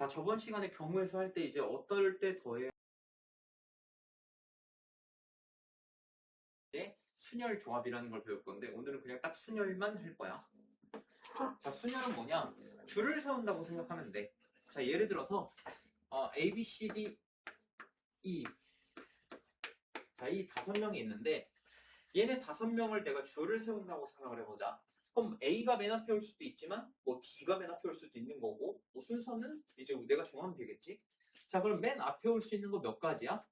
자, 저번 시간에 경우의 수 할 때 이제 어떨 때 더해 순열 조합이라는 걸 배울 건데 오늘은 그냥 딱 순열만 할 거야. 자, 순열은 뭐냐? 줄을 세운다고 생각하면 돼. 자, 예를 들어서 A, B, C, D, E. 자, 이 5명이 있는데 얘네 5명을 내가 줄을 세운다고 생각을 해보자. 그럼 A가 맨 앞에 올 수도 있지만 뭐 D가 맨 앞에 올 수도 있는 거고 뭐 순서는 이제 내가 정하면 되겠지. 자, 그럼 맨 앞에 올 수 있는 거 몇 가지야?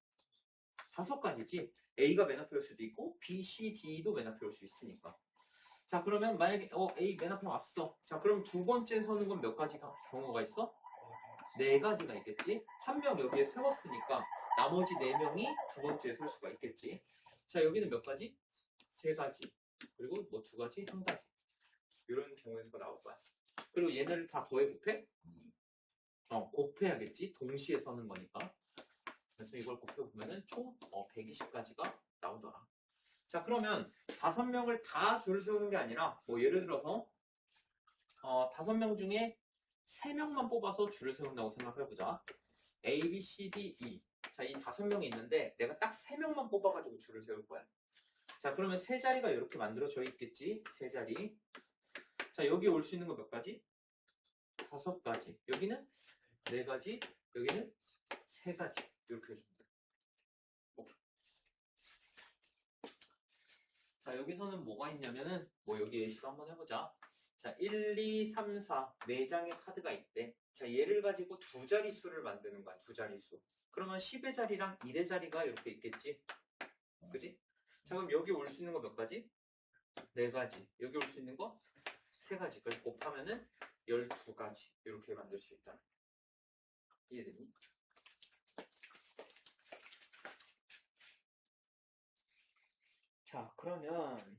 5가지지. A가 맨 앞에 올 수도 있고 B, C, D도 맨 앞에 올 수 있으니까. 자, 그러면 만약에 A 맨 앞에 왔어. 자, 그럼 두 번째 서는 건 몇 가지 경우가 있어? 4가지가 있겠지. 한 명 여기에 세웠으니까 나머지 4명이 두 번째에 설 수가 있겠지. 자, 여기는 몇 가지? 3가지. 그리고 뭐 2가지, 1가지. 이런 경우에서 나올 거야. 그리고 얘네를 다 더해 곱해? 곱해야겠지. 동시에 서는 거니까. 그래서 이걸 곱해보면은 총 120가지가 나오더라. 자, 그러면 5명을 다 줄을 세우는 게 아니라 뭐 예를 들어서 5명 중에 3명만 뽑아서 줄을 세운다고 생각해보자. A, B, C, D, E. 자, 이 5명이 있는데 내가 딱 3명만 뽑아가지고 줄을 세울 거야. 자, 그러면 세 자리가 이렇게 만들어져 있겠지. 세 자리. 자, 여기 올 수 있는 거 몇 가지? 5가지. 여기는 4가지. 여기는 3가지. 이렇게 해주면 돼. 오케이. 자, 여기서는 뭐가 있냐면은 뭐 여기 예시도 한번 해보자. 자, 1, 2, 3, 4 4장의 카드가 있대. 자, 얘를 가지고 2자릿수를 만드는 거야. 2자릿수. 그러면 10의 자리랑 1의 자리가 이렇게 있겠지. 그지? 자, 그럼 여기 올 수 있는 거 몇 가지? 4가지. 여기 올 수 있는 거 3가지. 그래서 곱하면은 12가지. 이렇게 만들 수 있다. 이해되니? 자, 그러면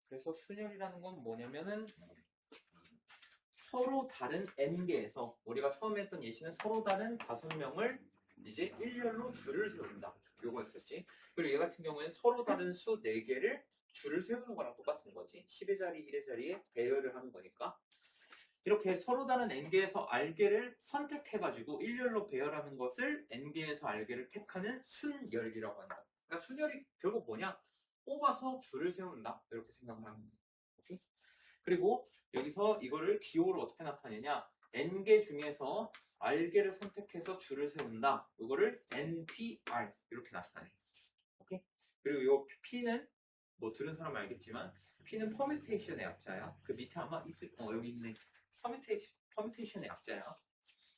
그래서 순열이라는 건 뭐냐면은 서로 다른 n개에서 우리가 처음에 했던 예시는 서로 다른 5명을 이제 일렬로 줄을 세운다. 요거였었지. 그리고 얘 같은 경우에는 서로 다른 수 4개를 줄을 세우는 거랑 똑같은 거지. 10의 자리, 1의 자리에 배열을 하는 거니까. 이렇게 서로 다른 n개에서 r개를 선택해가지고 일렬로 배열하는 것을 n개에서 r개를 택하는 순열이라고 한다. 그러니까 순열이 결국 뭐냐? 뽑아서 줄을 세운다. 이렇게 생각을 하면 돼. 오케이? 그리고 여기서 이거를 기호로 어떻게 나타내냐? n개 중에서 r개를 선택해서 줄을 세운다. 이거를 npr 이렇게 나타내. 오케이? 그리고 이 p는 뭐 들은 사람 알겠지만 p는 퍼뮤테이션의 약자야. 그 밑에 아마 있을 여기 있네. 퍼뮤테이션의 약자야.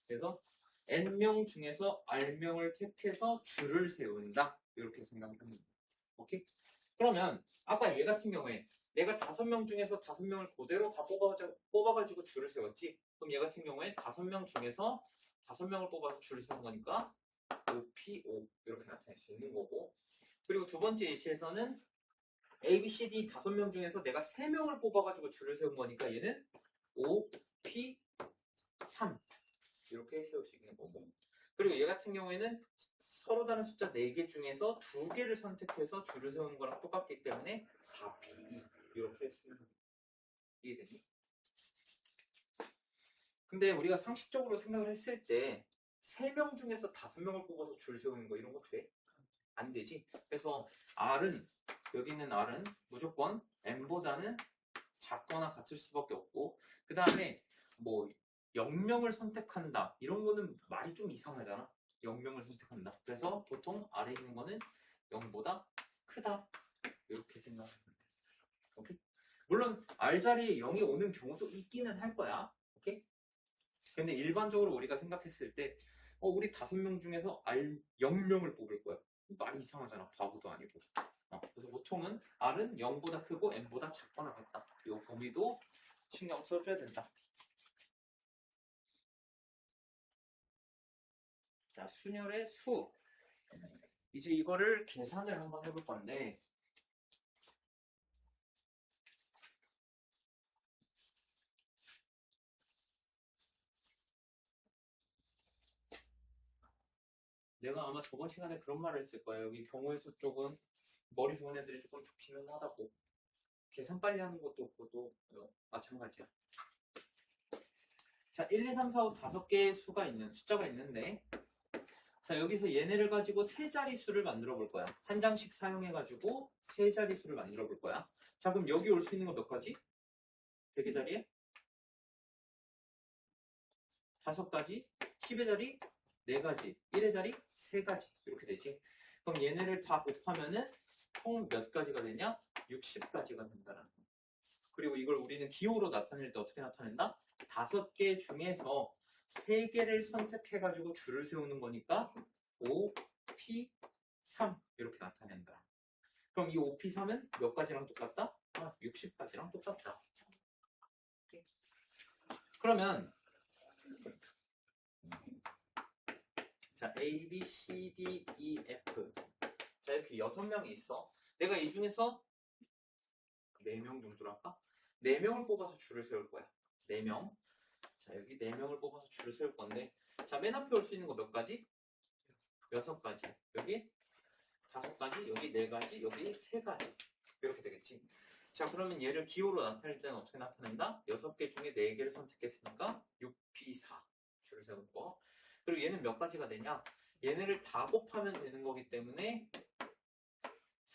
그래서 n명 중에서 r명을 택해서 줄을 세운다. 이렇게 생각합니다. 오케이? 그러면 아까 얘 같은 경우에 내가 5명 중에서 5명을 그대로 다 뽑아가지고 줄을 세웠지. 그럼 얘 같은 경우에 5명 중에서 5명을 뽑아서 줄을 세운 거니까 OPO 이렇게 나타낼 수 있는 거고. 그리고 두 번째 예시에서는 A, B, C, D 5명 중에서 내가 3명을 뽑아가지고 줄을 세운 거니까 얘는 OP3 이렇게 세울 수 있는 거고. 그리고 얘 같은 경우에는 서로 다른 숫자 4개 중에서 2개를 선택해서 줄을 세우는 거랑 똑같기 때문에 4P2 이렇게 쓰는 거예요. 이해되니? 근데 우리가 상식적으로 생각을 했을 때 3명 중에서 5명을 뽑아서 줄 세우는 거 이런 거 돼? 안 되지? 그래서 R은 여기는 R은 무조건 M보다는 작거나 같을 수밖에 없고 그 다음에 뭐 0명을 선택한다 이런 거는 말이 좀 이상하잖아. 0명을 선택한다. 그래서 보통 아래 있는 거는 0보다 크다. 이렇게 생각하면 돼. 오케이? 물론 R 자리에 0이 오는 경우도 있기는 할 거야. 오케이? 근데 일반적으로 우리가 생각했을 때 우리 5명 중에서 R 0명을 뽑을 거야. 말이 이상하잖아. 바보도 아니고. 그래서 보통은 R은 0보다 크고 M보다 작거나 같다. 이 범위도 신경 써줘야 된다. 자, 순열의 수. 이제 이거를 계산을 한번 해볼 건데 내가 아마 저번 시간에 그런 말을 했을 거예요. 여기 경우의 수 쪽은 머리 좋은 애들이 조금 좋기는 하다고. 계산 빨리 하는 것도 그것도 마찬가지야. 자, 1, 2, 3, 4, 5 5개의 숫자가 있는데, 자, 여기서 얘네를 가지고 세 자릿수를 만들어 볼 거야. 한 장씩 사용해가지고 세 자릿수를 만들어 볼 거야. 자, 그럼 여기 올 수 있는 거 몇 가지? 100의 자리에 5가지, 10의 자리 4가지, 1의 자리 3가지. 이렇게 되지. 그럼 얘네를 다 곱하면은 총 몇 가지가 되냐? 60가지가 된다는 거. 그리고 이걸 우리는 기호로 나타낼 때 어떻게 나타낸다? 5개 중에서 3개를 선택해가지고 줄을 세우는 거니까 5, P, 3 이렇게 나타낸다. 그럼 이 5, P, 3은 몇 가지랑 똑같다? 60가지랑 똑같다. 그러면 자, A, B, C, D, E, F 자, 이렇게 6명이 있어. 내가 이 중에서 4명 정도로 할까? 4명을 뽑아서 줄을 세울 거야. 4명. 자, 여기 4명을 뽑아서 줄을 세울 건데, 자, 맨 앞에 올 수 있는 거 몇 가지? 6가지. 여기 5가지, 여기 4가지, 여기 3가지. 이렇게 되겠지. 자, 그러면 얘를 기호로 나타낼 때는 어떻게 나타낸다? 6개 중에 4개를 선택했으니까 6P4 줄을 세우는 거. 그리고 얘는 몇 가지가 되냐? 얘네를 다 곱하면 되는 거기 때문에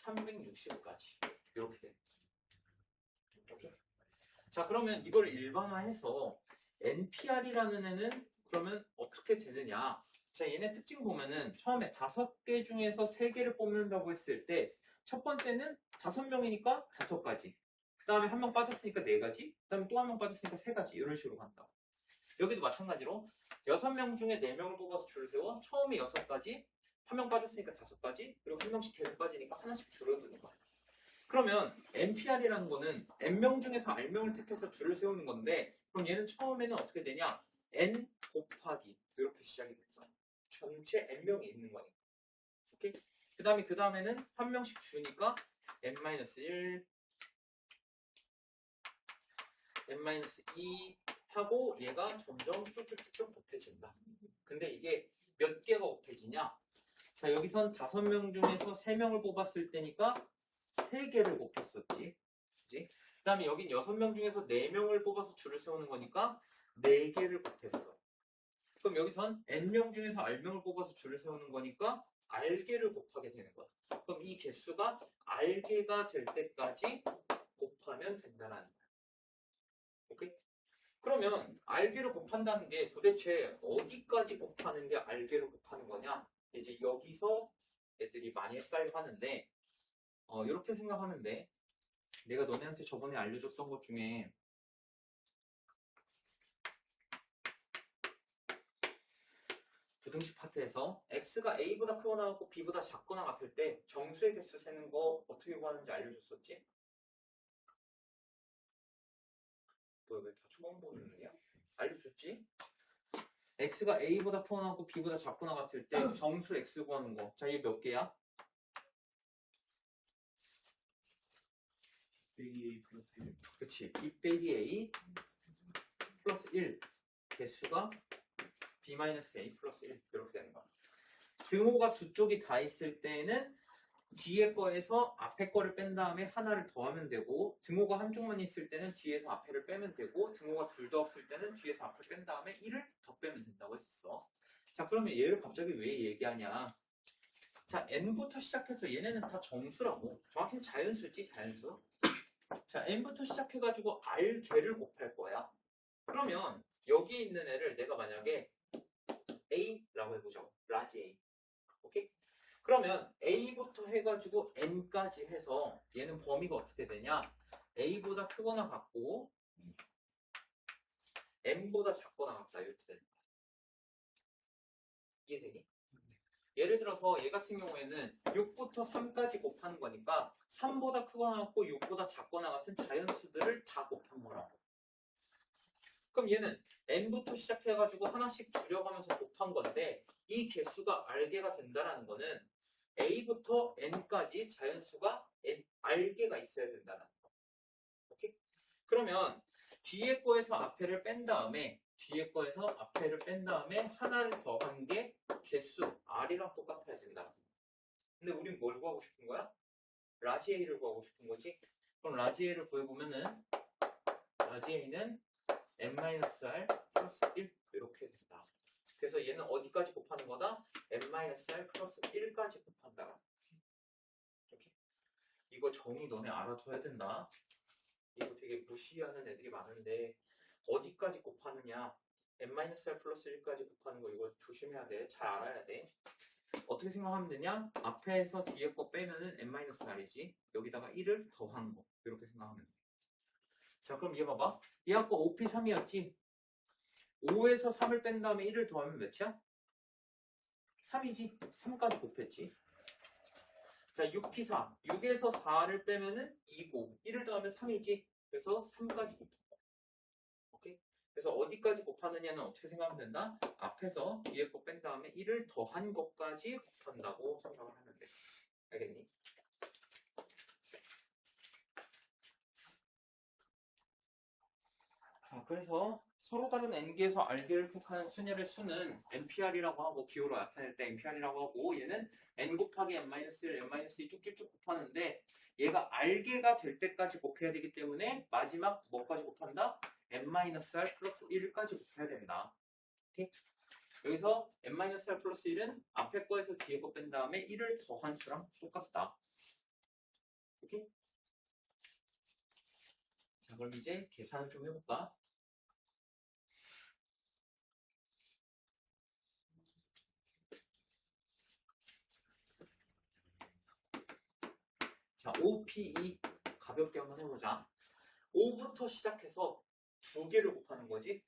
360가지. 이렇게 돼. 오케이? 자, 그러면 이걸 일반화해서 NPR이라는 애는 그러면 어떻게 되느냐? 자, 얘네 특징 보면은 처음에 5개 중에서 3개를 뽑는다고 했을 때 첫 번째는 5명이니까 5가지. 그 다음에 1명 빠졌으니까 4가지. 그 다음에 또 1명 빠졌으니까 3가지. 이런 식으로 간다. 여기도 마찬가지로 6명 중에 4명을 뽑아서 줄을 세워. 처음에 6가지, 1명 빠졌으니까 5가지, 그리고 1명씩 계속 빠지니까 하나씩 줄어드는 거야. 그러면 NPR이라는 거는 N명 중에서 R명을 택해서 줄을 세우는 건데, 그럼 얘는 처음에는 어떻게 되냐? N 곱하기 이렇게 시작이 됐어. 전체 N명이 있는 거니까. 오케이? 그 다음에는 한 명씩 주니까 N-1, N-2 하고 얘가 점점 쭉쭉쭉쭉 곱해진다. 근데 이게 몇 개가 곱해지냐? 자, 여기선 5명 중에서 3명을 뽑았을 때니까 3개를 곱했었지. 그치? 그 다음에 여긴 6명 중에서 4명을 뽑아서 줄을 세우는 거니까 4개를 곱했어. 그럼 여기선 N명 중에서 R명을 뽑아서 줄을 세우는 거니까 R개를 곱하게 되는 거야. 그럼 이 개수가 R개가 될 때까지 곱하면 된다는 거야. 오케이? 그러면 R개를 곱한다는 게 도대체 어디까지 곱하는 게 R개를 곱하는 거냐? 이제 여기서 애들이 많이 헷갈려 하는데, 이렇게 생각하면 돼. 내가 너네한테 저번에 알려줬던 것 중에 부등식 파트에서 x가 a보다 크거나 같고 b보다 작거나 같을 때 정수의 개수 세는 거 어떻게 구하는지 알려줬었지? 뭐야, 왜 다 처음 보는 눈이야? 알려줬지? x가 a보다 크거나 같고 b보다 작거나 같을 때 정수 x 구하는 거. 자, 이게 몇 개야? 빼기 A 플러스 1. 그치. 2 빼기 a 플러스 1 개수가 b-a 플러스 1 이렇게 되는 거야. 등호가 두 쪽이 다 있을 때는 뒤에 거에서 앞에 거를 뺀 다음에 하나를 더하면 되고, 등호가 한쪽만 있을 때는 뒤에서 앞에를 빼면 되고, 등호가 둘 다 없을 때는 뒤에서 앞을 뺀 다음에 1을 더 빼면 된다고 했었어. 자, 그러면 얘를 갑자기 왜 얘기하냐? 자, n부터 시작해서 얘네는 다 정수라고. 정확히 자연수지, 자연수. 자, n부터 시작해가지고 r개를 곱할 거야. 그러면 여기 있는 애를 내가 만약에 A라고 해보죠. 라지 A. 오케이? 그러면 A부터 해가지고 N까지 해서 얘는 범위가 어떻게 되냐? A보다 크거나 같고 N보다 작거나 같다. 이렇게 되는 거야. 이해되니? 예를 들어서 얘 같은 경우에는 6부터 3까지 곱하는 거니까 3보다 크거나 같고 6보다 작거나 같은 자연수들을 다 곱한 거라고. 그럼 얘는 n부터 시작해가지고 하나씩 줄여가면서 곱한 건데, 이 개수가 r개가 된다는 거는 a부터 n까지 자연수가 r개가 있어야 된다는 거. 오케이? 그러면 뒤에 거에서 앞에를 뺀 다음에 하나를 더한 게 개수 r이랑 똑같아야 된다. 근데 우린 뭘 구하고 싶은 거야? 라지 a를 구하고 싶은 거지? 그럼 라지 a를 구해보면은 라지 a는 n-r 플러스 1 이렇게 된다. 그래서 얘는 어디까지 곱하는 거다? n-r 플러스 1까지 곱한다. 이렇게. 이거 정의 너네 알아둬야 된다. 이거 되게 무시하는 애들이 많은데 어디까지 곱하느냐? n-r 플러스 1까지 곱하는 거 이거 조심해야 돼. 잘 알아야 돼. 어떻게 생각하면 되냐? 앞에서 뒤에 거 빼면은 n-r이지. 여기다가 1을 더한 거. 이렇게 생각하면 돼. 자, 그럼 얘 봐봐. 얘 아까 5p 3이었지? 5에서 3을 뺀 다음에 1을 더하면 몇이야? 3이지. 3까지 곱했지. 자, 6p 4. 6에서 4를 빼면은 2고 1을 더하면 3이지. 그래서 3까지 곱한 거. 오케이? 그래서 어디까지 곱하느냐는 어떻게 생각하면 된다? 앞에서 뒤에 거 뺀 다음에 1을 더한 것까지 곱한다고 생각을 하면 돼. 알겠니? 자, 그래서 서로 다른 n개에서 r개를 택하는 순열의 수는 npr이라고 하고 기호로 나타낼 때 npr이라고 하고 얘는 n 곱하기 n-1, n-2 쭉쭉쭉 곱하는데 얘가 r개가 될 때까지 곱해야 되기 때문에 마지막 뭐까지 곱한다? n-r 플러스 1까지 곱해야 된다. 오케이? 여기서 n-r 플러스 1은 앞에 거에서 뒤에 거 뺀 다음에 1을 더한 수랑 똑같다. 오케이? 자, 그럼 이제 계산을 좀 해볼까? 자, 5P2 가볍게 한번 해보자. 5부터 시작해서 2개를 곱하는 거지.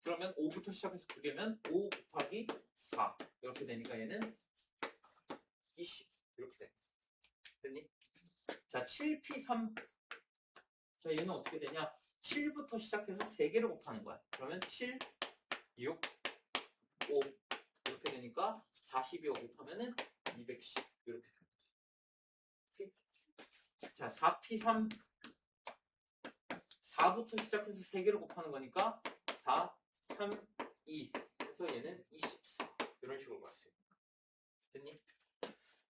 그러면 5부터 시작해서 2개면 5 곱하기 4 이렇게 되니까 얘는 20 이렇게 돼. 됐니? 자, 7P3 자, 얘는 어떻게 되냐? 7부터 시작해서 3개를 곱하는 거야. 그러면 7, 6, 5 이렇게 되니까 42を 곱하면은 210 이렇게 되는 거지. 자, 4P3 4부터 시작해서 3개를 곱하는 거니까 4, 3, 2 해서 얘는 24 이런 식으로 갈 수 있는 거야. 됐니?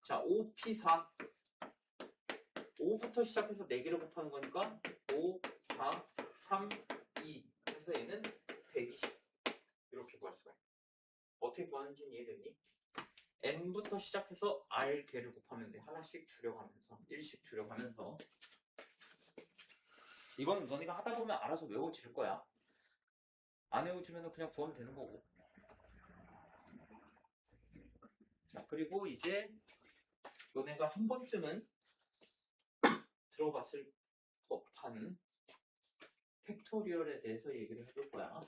자, 5P4 5부터 시작해서 4개를 곱하는 거니까 5, 4, 3, 2 해서 얘는 120 이렇게 구할 수가 있어. 어떻게 구하는지는 이해됐니? n부터 시작해서 r개를 곱하면 돼. 하나씩 줄여가면서 1씩 줄여가면서 이건 너네가 하다 보면 알아서 외워질 거야. 안 외워지면 그냥 구하면 되는 거고. 자, 그리고 이제 너네가 한 번쯤은 들어봤을 법한 팩토리얼에 대해서 얘기를 해볼 거야.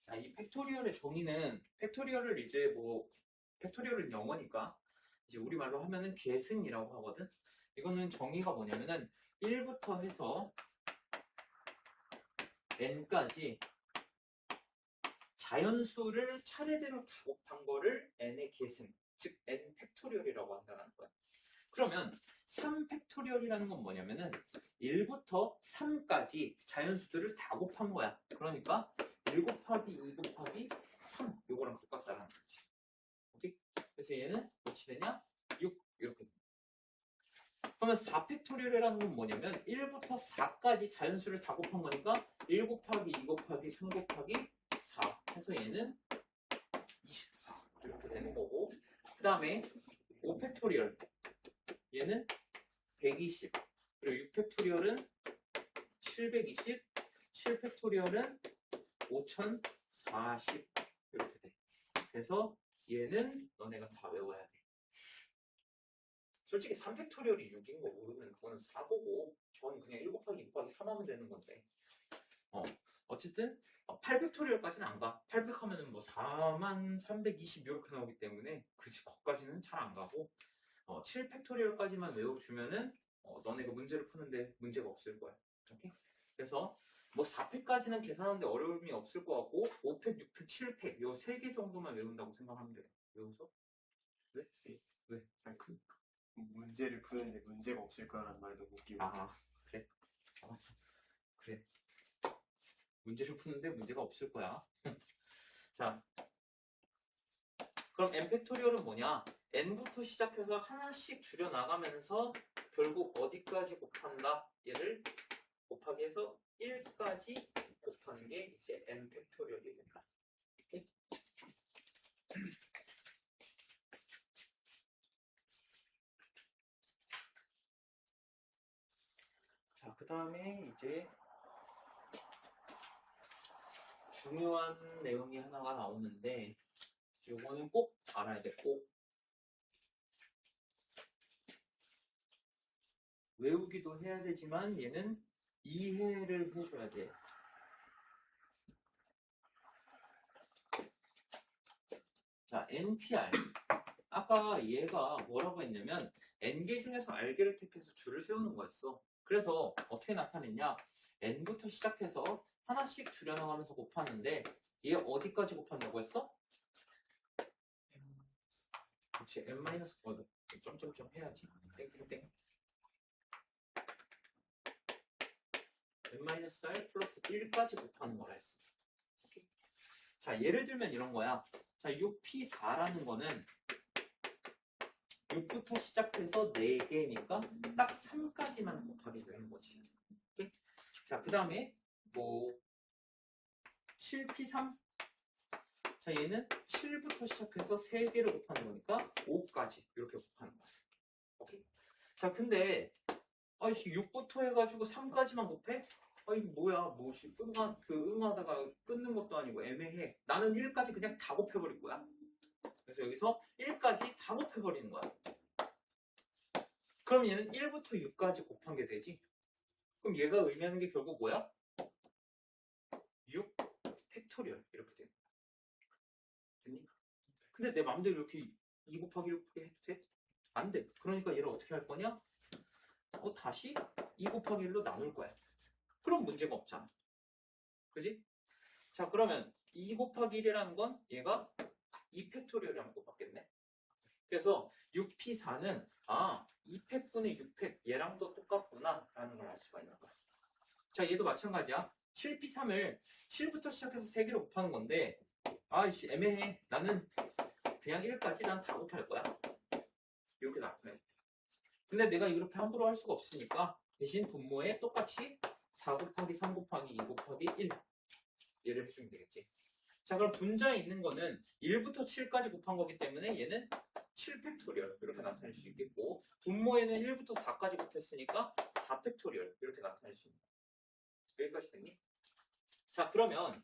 자, 이 팩토리얼의 정의는 팩토리얼을 이제 팩토리얼은 영어니까 이제 우리말로 하면은 계승이라고 하거든. 이거는 정의가 뭐냐면은 1부터 해서 n까지 자연수를 차례대로 다 곱한 거를 n의 계승, 즉 n 팩토리얼이라고 한다는 거야. 그러면 3팩토리얼이라는 건 뭐냐면은 1부터 3까지 자연수들을 다 곱한 거야. 그러니까 1 곱하기 2 곱하기 3 요거랑 똑같다라는 거지. 오케이? 그래서 얘는 몇이 되냐? 6 이렇게 돼. 그러면 4팩토리얼이라는 건 뭐냐면 1부터 4까지 자연수를 다 곱한 거니까 1 곱하기 2 곱하기 3 곱하기 4 해서 얘는 24 이렇게 되는 거고 그 다음에 5팩토리얼 얘는 120 그리고 6팩토리얼은 720 7팩토리얼은 5040 이렇게 돼. 그래서 얘는 너네가 다 외워야 돼. 솔직히 3팩토리얼이 6인 거 모르면 그거는 사고고 저는 그냥 1 곱하기 2 곱하기 3 하면 되는 건데 어쨌든 8팩토리얼까지는 안 가. 800 하면은 뭐 4320 이렇게 나오기 때문에 그치 거기까지는 잘 안 가고 7팩토리얼까지만 외워주면은 너네가 문제를 푸는데 문제가 없을 거야. 오케이? 그래서 뭐 4팩까지는 계산하는데 어려움이 없을 것 같고 5팩, 6팩, 7팩 요 3개 정도만 외운다고 생각하면 돼. 외워서? 왜? 왜? 아니, 문제를 푸는데 문제가 없을 거라는 말도 웃기고. 아 그래? 그래. 문제를 푸는데 문제가 없을 거야. 자, 그럼 n 팩토리얼은 뭐냐? n부터 시작해서 하나씩 줄여나가면서 결국 어디까지 곱한다? 얘를 곱하기 해서 1까지 곱한 게 이제 n 팩토리얼이 된다. 오케이? 자, 그 다음에 이제 중요한 내용이 하나가 나오는데 요거는 꼭 알아야 돼. 꼭 외우기도 해야 되지만 얘는 이해를 해줘야 돼. 자, NPR. 아까 얘가 뭐라고 했냐면 N개 중에서 R개를 택해서 줄을 세우는 거였어. 그래서 어떻게 나타냈냐? N부터 시작해서 하나씩 줄여나가면서 곱하는데 얘 어디까지 곱한다고 했어? 그치, n 점점점 해야지. 땡땡땡. n-r 플러스 1까지 곱하는 거라 했어. 오케이. 자, 예를 들면 이런 거야. 자, 6p4라는 거는 6부터 시작해서 4개니까 딱 3까지만 곱하게 되는 거지. 오케이? 자, 그 다음에 뭐 7p3. 자, 얘는 7부터 시작해서 3개를 곱하는 거니까 5까지 이렇게 곱하는 거야. 오케이? 자, 근데 아이씨 6부터 해가지고 3까지만 곱해? 아, 이게 뭐야? 뭐시 응하다가 끊는 것도 아니고 애매해. 나는 1까지 그냥 다 곱해버릴 거야. 그래서 여기서 1까지 다 곱해버리는 거야. 그럼 얘는 1부터 6까지 곱한 게 되지. 그럼 얘가 의미하는 게 결국 뭐야? 6 팩토리얼 이렇게 되는 거야. 됐니? 근데 내 마음대로 이렇게 2 곱하기 1 곱하기 해도 돼? 안 돼. 그러니까 얘를 어떻게 할 거냐? 다시 2 곱하기 1로 나눌 거야. 그럼 문제가 없잖아. 그지? 자, 그러면 2 곱하기 1이라는 건 얘가 2팩토리얼이랑 똑같겠네. 그래서 6p4는 2팩분의 6팩 얘랑도 똑같구나 라는 걸 알 수가 있는 거야. 자, 얘도 마찬가지야. 7p3을 7부터 시작해서 3개로 곱하는 건데 아이씨 애매해. 나는 그냥 1까지 난 다 곱할 거야. 이렇게 나타내. 근데 내가 이렇게 함부로 할 수가 없으니까 대신 분모에 똑같이 4 곱하기 3 곱하기 2 곱하기 1 얘를 해주면 되겠지. 자, 그럼 분자에 있는 거는 1부터 7까지 곱한 거기 때문에 얘는 7팩토리얼 이렇게 나타낼 수 있겠고, 분모에는 1부터 4까지 곱했으니까 4팩토리얼 이렇게 나타낼 수 있는 거야. 여기까지 됐니? 자, 그러면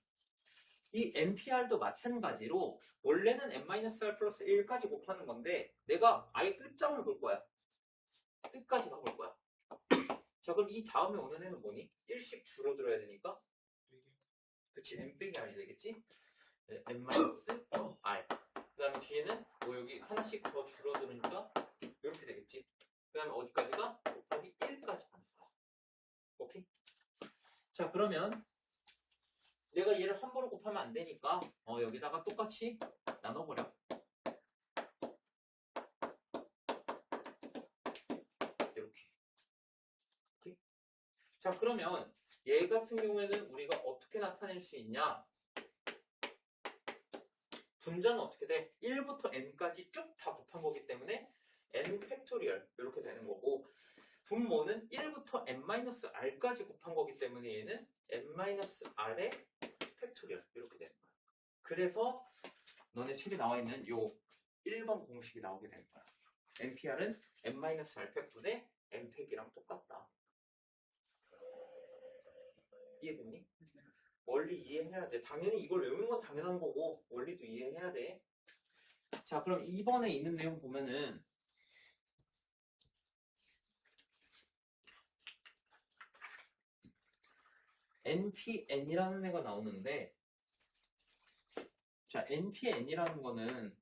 이 NPR도 마찬가지로 원래는 n-r 플러스 1까지 곱하는 건데 내가 아예 끝장을 볼 거야. 끝까지 가볼 거야. 자, 그럼 이 다음에 오는 애는 뭐니? 1씩 줄어들어야 되니까 그치, n 빼기 r이 되겠지? n-r. 그 다음에 뒤에는 뭐 여기 하나씩 더 줄어드니까 이렇게 되겠지. 그 다음에 어디까지가? 곱하기 1까지 가는 거야. 오케이? 자, 그러면 내가 얘를 함부로 곱하면 안 되니까 여기다가 똑같이 나눠버려. 이렇게. 오케이? 자, 그러면 얘 같은 경우에는 우리가 어떻게 나타낼 수 있냐? 분자는 어떻게 돼? 1부터 n까지 쭉 다 곱한 거기 때문에 n 팩토리얼 이렇게 되는 거고, 분모는 1부터 n-r까지 곱한 거기 때문에 얘는 n-r의 팩토리얼 이렇게 되는 거야. 그래서 너네 책에 나와 있는 요 1번 공식이 나오게 되는 거야. NPR은 n-r 팩분의 n팩이랑 똑같다. 이해됐니? 원리 이해해야 돼. 당연히 이걸 외우는 건 당연한 거고 원리도 이해해야 돼. 자, 그럼 2번에 있는 내용 보면은 NPN이라는 애가 나오는데, 자, NPN이라는 거는,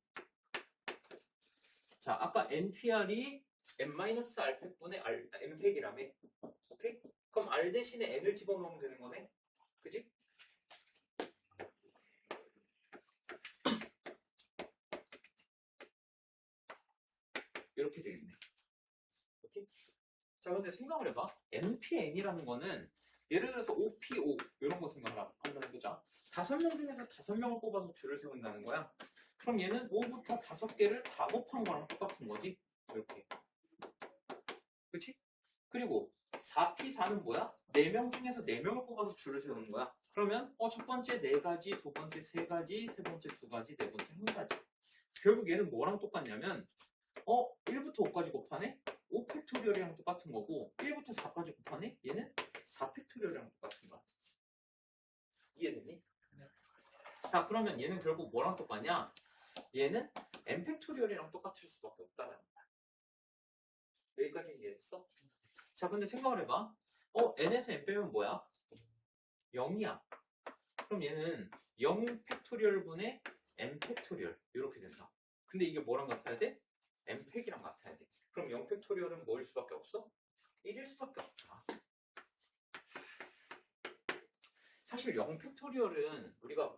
자, 아까 NPR이 n-r 팩분의 n팩이라며. 오케이? 그럼 R 대신에 n을 집어넣으면 되는 거네. 그지? 이렇게 되겠네. 오케이? 자, 근데 생각을 해봐. NPN이라는 거는 예를 들어서 OPO 이런 거 생각을 한번 해보자. 5명 중에서 5명을 뽑아서 줄을 세운다는 거야. 그럼 얘는 5부터 5개를 다 곱한 거랑 똑같은 거지. 이렇게. 그치? 그리고 4P4는 뭐야? 4명 중에서 4명을 뽑아서 줄을 세우는 거야. 그러면 첫 번째 4가지, 두 번째 3가지, 세 번째 2가지, 네 번째 1가지. 결국 얘는 뭐랑 똑같냐면 1부터 5까지 곱하네? 5팩토리얼이랑 똑같은 거고 1부터 4까지 곱하네? 얘는 4팩토리얼이랑 똑같은 거야. 이해됐니? 자, 그러면 얘는 결국 뭐랑 똑같냐? 얘는 n팩토리얼이랑 똑같을 수밖에 없다는 거야. 여기까지 이해됐어? 자, 근데 생각을 해봐. n에서 n 빼면 뭐야? 0이야. 그럼 얘는 0팩토리얼분의 n팩토리얼 이렇게 된다. 근데 이게 뭐랑 같아야 돼? n팩이랑 같아야 돼. 그럼 0팩토리얼은 뭐일 수밖에 없어? 1일 수밖에 없다. 사실 0팩토리얼은 우리가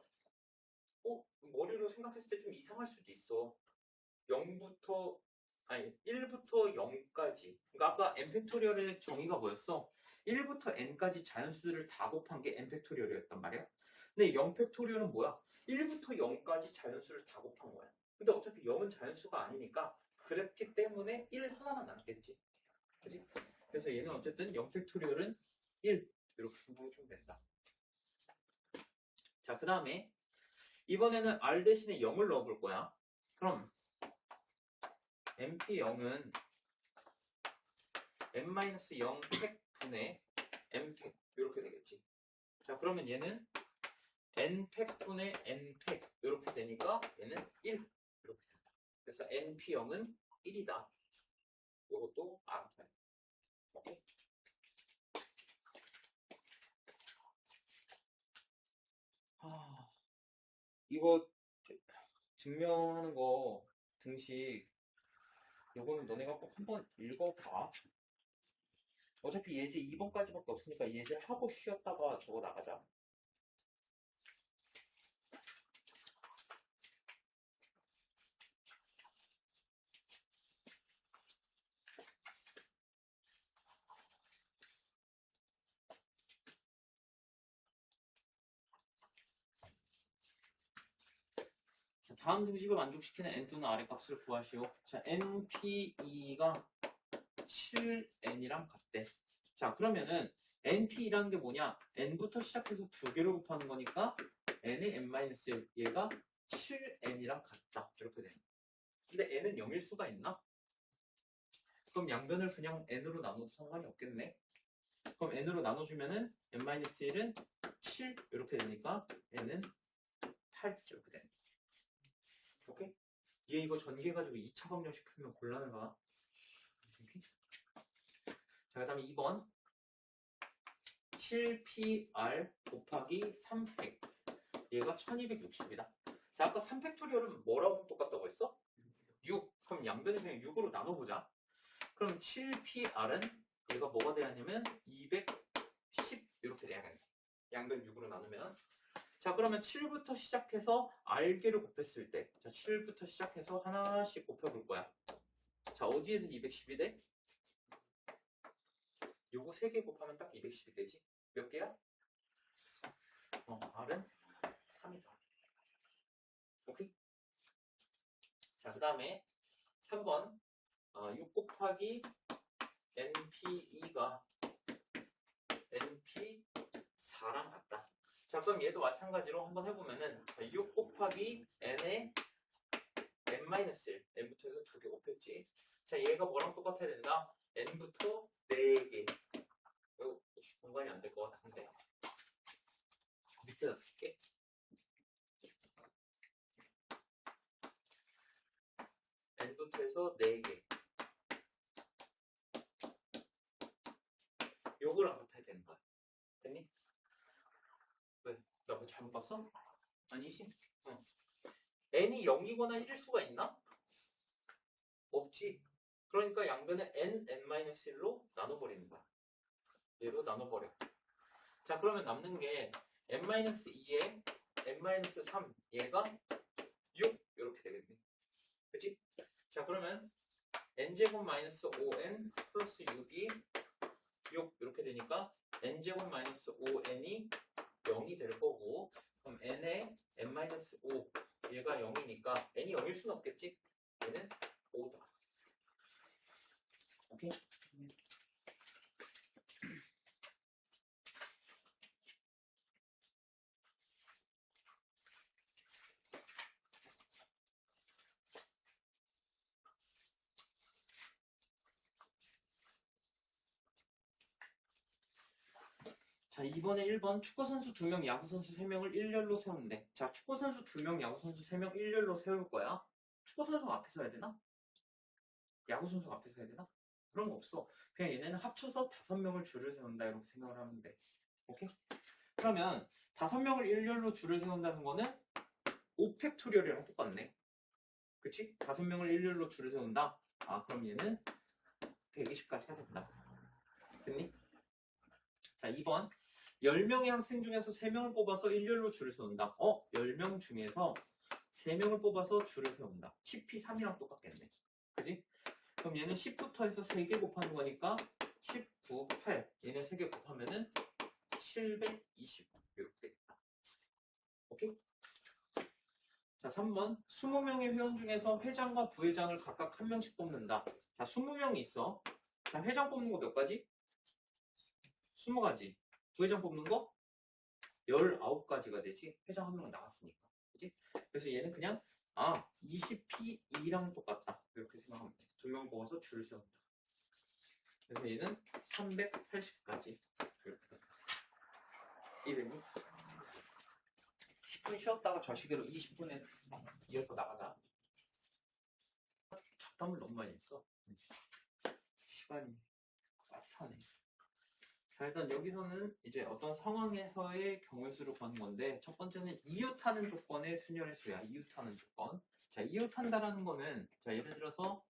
머리로 생각했을 때 좀 이상할 수도 있어. 1부터 0까지. 그러니까 아까 n팩토리얼의 정의가 뭐였어? 1부터 n까지 자연수들을 다 곱한 게 n팩토리얼이었단 말이야. 근데 0팩토리얼은 뭐야? 1부터 0까지 자연수를 다 곱한 거야. 근데 어차피 0은 자연수가 아니니까 그랬기 때문에 1 하나만 남겠지. 그치? 그래서 얘는 어쨌든 0팩토리얼은 1 이렇게 생각해주면 된다. 자, 그 다음에 이번에는 r 대신에 0을 넣어볼 거야. 그럼 np0은 n-0 팩분의 n팩 이렇게 되겠지. 자, 그러면 얘는 n팩분의 n팩 이렇게 되니까 얘는 1 이렇게 된다. 그래서 np0은 1이다. 이것도 알아둬야 돼. 오케이? 이거 증명하는 거 등식 이거는 너네가 꼭 한번 읽어봐. 어차피 예제 2번까지밖에 없으니까 예제 하고 쉬었다가 저거 나가자. 자, 다음 등식을 만족시키는 n 또는 r의 값을 구하시오. 자, np2가 7n이랑 같대. 자, 그러면은 np라는 게 뭐냐? n부터 시작해서 2개를 곱하는 거니까 n의 n-1 얘가 7n이랑 같다. 이렇게 되는 거야. 근데 n은 0일 수가 있나? 그럼 양변을 그냥 n으로 나눠도 상관이 없겠네. 그럼 n으로 나눠주면은 n-1은 7 이렇게 되니까 n은 8 이렇게 되는 거야. 오케이? 얘 이거 전개 가지고 2차 방정식 풀면 곤란해가. 자, 그 다음에 2번 7pr 곱하기 3팩 얘가 1260이다. 자, 아까 3팩토리얼은 뭐라고 똑같다고 했어? 6. 그럼 양변을 그냥 6으로 나눠보자. 그럼 7pr은 얘가 뭐가 돼야 하냐면 210 이렇게 돼야겠네. 양변 6으로 나누면. 자, 그러면 7부터 시작해서 r개를 곱했을 때, 자, 7부터 시작해서 하나씩 곱해볼 거야. 자, 어디에서 210이 돼? 요거 3개 곱하면 딱 210이 되지. 몇 개야? r은 3이다. 오케이? 자, 그 다음에 3번 6 곱하기 np2가 np4랑 같다. 자, 그럼 얘도 마찬가지로 한번 해보면은 6 곱하기 n의 n-1 n부터 해서 2개 곱했지. 자, 얘가 뭐랑 똑같아야 된다? n부터 4개. 이거 공간이 안 될 것 같은데 밑에다 쓸게. n부터 해서 4개. 요거랑 같아야 되는 거야. 됐니? 왜? 나 뭐 잘못 봤어? 아니지? 응. n이 0이거나 1일 수가 있나? 없지. 그러니까 양변을 n-1로 나눠버리는 거야. 얘로 나눠버려. 자, 그러면 남는 게 n-2에 n-3 얘가 6 이렇게 되겠네. 그치? 자, 그러면 n제곱 마이너스 5n 플러스 6이 6 이렇게 되니까 n제곱 마이너스 5n이 0이 될 거고 그럼 n에 n-5 얘가 0이니까 n이 0일 수는 없겠지? 얘는 5다. 오케이? 자, 이번에 1번 축구선수 2명, 야구선수 3명을 일렬로 세우는데 자, 축구선수 2명, 야구선수 3명 일렬로 세울 거야. 축구선수가 앞에 서야 되나? 야구선수가 앞에 서야 되나? 그런 거 없어. 그냥 얘네는 합쳐서 5명을 줄을 세운다 이렇게 생각을 하면 돼. 오케이? 그러면 5명을 일렬로 줄을 세운다는 거는 5팩토리얼이랑 똑같네. 그치? 5명을 일렬로 줄을 세운다. 아, 그럼 얘는 120까지가 된다. 됐니? 자, 2번 10명의 학생 중에서 3명을 뽑아서 일렬로 줄을 세운다. 10명 중에서 3명을 뽑아서 줄을 세운다. 10p3이랑 똑같겠네. 그지? 그럼 얘는 10부터 해서 3개 곱하는 거니까 19, 8. 얘네 3개 곱하면은 720. 이렇게 되겠다. 오케이? 자, 3번 20명의 회원 중에서 회장과 부회장을 각각 한 명씩 뽑는다. 자, 20명이 있어. 자, 회장 뽑는 거 몇 가지? 20가지. 부회장 뽑는 거 19가지가 되지. 회장 한 명은 나갔으니까. 그지? 그래서 얘는 그냥 20p2랑 똑같다. 이렇게 생각하면 돼. 2명 뽑아서 줄을 세운다. 그래서 얘는 380까지. 이렇게 된다. 이름이 10분 쉬었다가 저 시계로 20분에 이어서 나가자. 잡담을 너무 많이 했어. 시간이 빠듯하네. 자, 일단 여기서는 이제 어떤 상황에서의 경우수를 구하는 건데 첫 번째는 이웃하는 조건의 순열의 수야. 이웃하는 조건. 자, 이웃한다라는 거는 자, 예를 들어서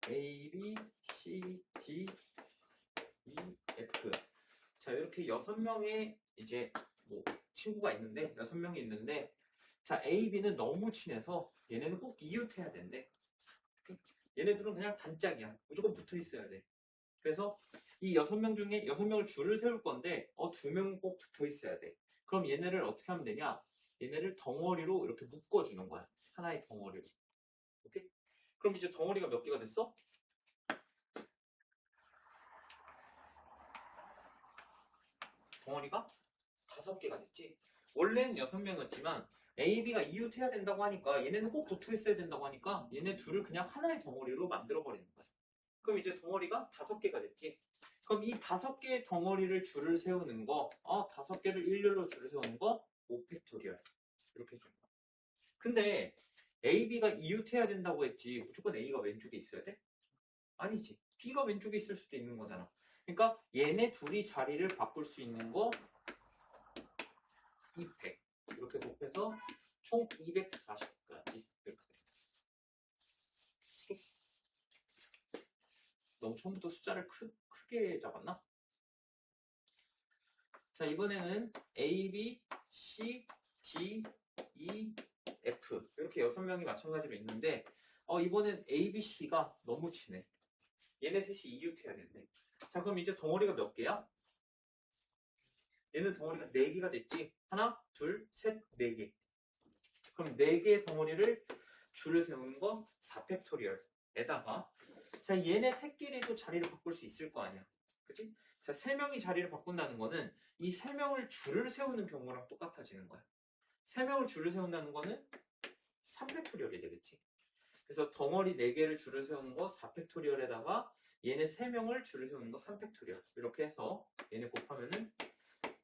A, B, C, D, E, F. 자, 이렇게 6명의 이제 뭐 친구가 있는데 6명이 있는데 자, A, B는 너무 친해서 얘네는 꼭 이웃해야 된대. 얘네들은 그냥 단짝이야. 무조건 붙어 있어야 돼. 그래서 이 6명 중에 6명을 줄을 세울 건데 2명은 꼭 붙어 있어야 돼. 그럼 얘네를 어떻게 하면 되냐? 얘네를 덩어리로 이렇게 묶어주는 거야. 하나의 덩어리로. 오케이? 그럼 이제 덩어리가 몇 개가 됐어? 덩어리가 5개가 됐지. 원래는 6명이었지만 A, B가 이웃해야 된다고 하니까 얘네는 꼭 붙어 있어야 된다고 하니까 얘네 둘을 그냥 하나의 덩어리로 만들어 버리는 거야. 그럼 이제 덩어리가 5개가 됐지. 그럼 이 5개의 덩어리를 줄을 세우는 거, 5개를 일렬로 줄을 세우는 거 5팩토리얼 이렇게 해주는 거야. 근데 A, B가 이웃해야 된다고 했지 무조건 A가 왼쪽에 있어야 돼? 아니지. B가 왼쪽에 있을 수도 있는 거잖아. 그러니까 얘네 둘이 자리를 바꿀 수 있는 거 2팩 이렇게 곱해서 총 240까지 이렇게 됩니다. 너무 처음부터 숫자를 크게 잡았나? 자, 이번에는 A, B, C, D, E, F 이렇게 6명이 마찬가지로 있는데 이번엔 A, B, C가 너무 친해. 얘네 셋이 이웃해야 된대. 자, 그럼 이제 덩어리가 몇 개야? 얘는 덩어리가 4개가 됐지. 하나, 둘, 셋, 4개. 그럼 4개의 덩어리를 줄을 세우는 거 4팩토리얼에다가 자, 얘네 셋끼리도 자리를 바꿀 수 있을 거 아니야. 그치? 자, 3명이 자리를 바꾼다는 거는 이 3명을 줄을 세우는 경우랑 똑같아지는 거야. 3명을 줄을 세운다는 거는 3팩토리얼이 되겠지. 그래서 덩어리 4개를 줄을 세우는 거 4팩토리얼에다가 얘네 3명을 줄을 세우는 거 3팩토리얼. 이렇게 해서 얘네 곱하면은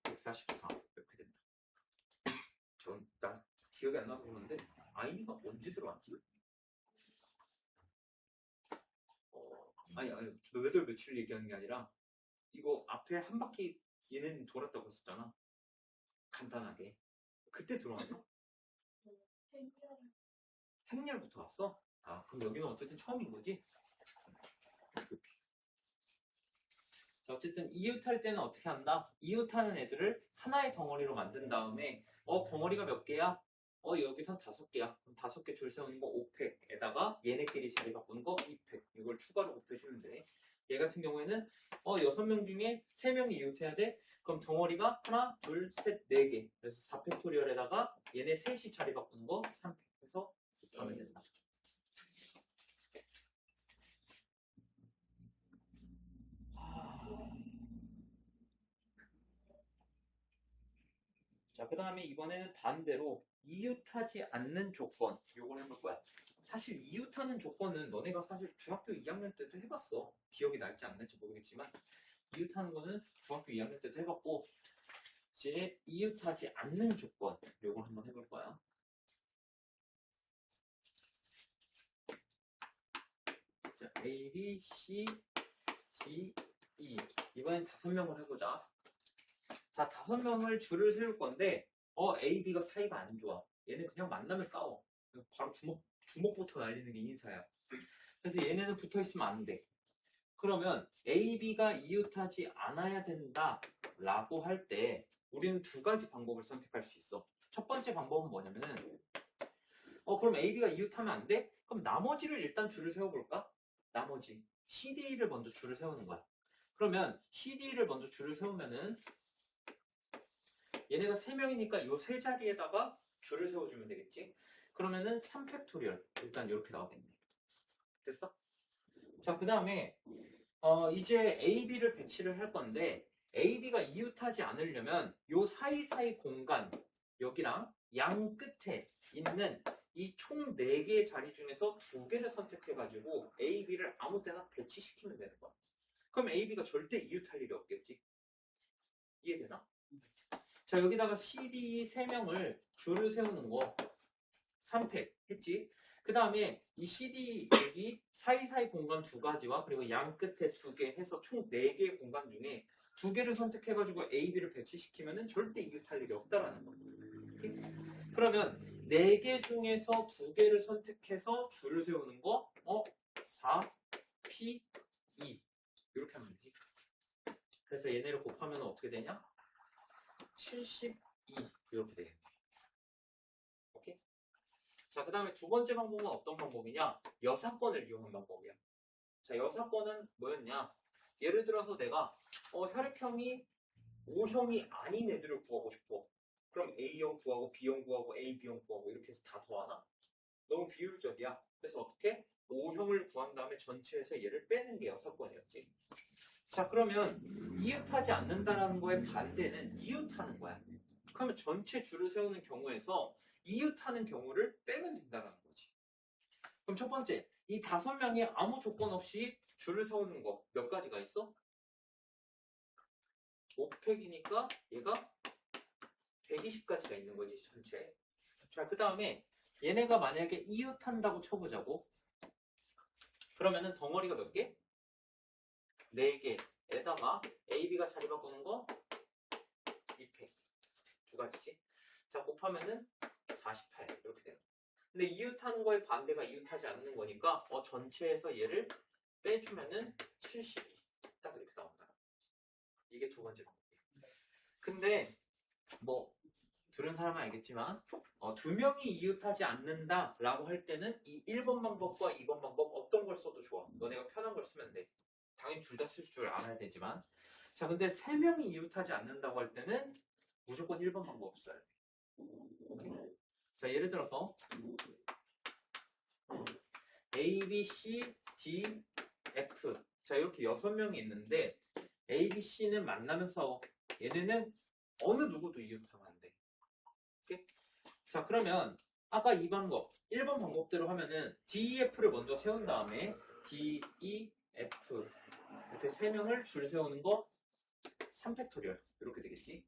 144 이렇게 된다. 나 기억이 안 나서 그러는데 아이가 언제 들어왔지? 아니 몇 월 며칠 얘기하는 게 아니라 이거 앞에 한 바퀴 얘네는 돌았다고 했었잖아. 간단하게. 그때 들어왔나? 행렬부터 왔어? 그럼 여기는 어쨌든 처음인 거지? 자, 어쨌든 이웃할 때는 어떻게 한다? 이웃하는 애들을 하나의 덩어리로 만든 다음에 덩어리가 몇 개야? 여기선 5개야. 그럼 5개 줄 세우는 거 5팩에다가 얘네끼리 자리 바꾸는 거 2팩. 이걸 추가로 곱해주면 돼. 얘 같은 경우에는 6명 중에 3명이 이웃해야 돼. 그럼 덩어리가 하나, 둘, 셋, 4개. 그래서 4팩토리얼에다가 얘네 셋이 자리 바꾸는 거 3팩 해서 하면 된다. 자, 그 다음에 이번에는 반대로 이웃하지 않는 조건 요걸 해볼 거야. 사실 이웃하는 조건은 너네가 사실 중학교 2학년 때도 해봤어. 기억이 날지 안 날지 모르겠지만 이웃하는 거는 중학교 2학년 때도 해봤고 이제 이웃하지 않는 조건 요걸 한번 해볼 거야. 자, A, B, C, D, E 이번엔 5명을 해보자. 자, 5명을 줄을 세울 건데 A, B가 사이가 안 좋아. 얘는 그냥 만나면 싸워. 바로 주먹부터 날리는 게 인사야. 그래서 얘네는 붙어있으면 안 돼. 그러면 A, B가 이웃하지 않아야 된다 라고 할 때 우리는 2가지 방법을 선택할 수 있어. 첫 번째 방법은 뭐냐면은 그럼 A, B가 이웃하면 안 돼? 그럼 나머지를 일단 줄을 세워볼까? 나머지 CD를 먼저 줄을 세우는 거야. 그러면 CD를 먼저 줄을 세우면은 얘네가 3명이니까 이 세 자리에다가 줄을 세워주면 되겠지? 그러면은 3팩토리얼 일단 이렇게 나오겠네. 됐어? 자, 그 다음에 이제 A, B를 배치를 할 건데 A, B가 이웃하지 않으려면 요 사이사이 공간 여기랑 양 끝에 있는 이 총 4개의 자리 중에서 2개를 선택해가지고 A, B를 아무 때나 배치시키면 되는 거야. 그럼 A, B가 절대 이웃할 일이 없겠지? 이해되나? 자, 여기다가 CD 3명을 줄을 세우는 거 3팩 했지? 그 다음에 이 CD 여기 사이사이 공간 2가지와 그리고 양 끝에 2개 해서 총 4개의 공간 중에 2개를 선택해가지고 A, B를 배치시키면은 절대 이웃할 일이 없다라는 거. 그러면 4개 중에서 2개를 선택해서 줄을 세우는 거 4, P, 2 이렇게 하면 되지. 그래서 얘네를 곱하면 어떻게 되냐? 72 이렇게 되겠네. 오케이? 자, 그 다음에 2번째 방법은 어떤 방법이냐? 여사건을 이용한 방법이야. 자, 여사건은 뭐였냐? 예를 들어서 내가 혈액형이 O형이 아닌 애들을 구하고 싶어. 그럼 A형 구하고 B형 구하고 AB형 구하고 이렇게 해서 다 더하나? 너무 비효율적이야. 그래서 어떻게? O형을 구한 다음에 전체에서 얘를 빼는 게 여사건이었지. 자, 그러면 이웃하지 않는다라는 거의 반대는 이웃하는 거야. 그러면 전체 줄을 세우는 경우에서 이웃하는 경우를 빼면 된다는 거지. 그럼 첫 번째, 이 5명이 아무 조건 없이 줄을 세우는 거 몇 가지가 있어? 5팩이니까 얘가 120가지가 있는 거지, 전체. 자, 그 다음에 얘네가 만약에 이웃한다고 쳐보자고. 그러면은 덩어리가 몇 개? 4개에다가 A, B가 자리 바꾸는 거 2팩. 2가지지. 자, 곱하면은 48 이렇게 되는 거야. 근데 이웃하는 거에 반대가 이웃하지 않는 거니까 전체에서 얘를 빼주면은 72 딱 이렇게 나온다. 이게 2번째 방법이에요. 근데 뭐 들은 사람은 알겠지만 2명이 이웃하지 않는다 라고 할 때는 이 1번 방법과 2번 방법 어떤 걸 써도 좋아. 너네가 편한 걸 쓰면 돼. 당연히 둘 다 쓸 줄 알아야 되지만. 자, 근데 3명이 이웃하지 않는다고 할 때는 무조건 1번 방법 써야 돼. 오케이? 자, 예를 들어서 A, B, C, D, F. 자, 이렇게 6명이 있는데 A, B, C는 만나면 싸워. 얘네는 어느 누구도 이웃하면 안 돼. 오케이? 자, 그러면 아까 1번 방법대로 하면은 D, E, F를 먼저 세운 다음에 D, E, F 이렇게 3명을 줄 세우는 거 3팩토리얼 이렇게 되겠지.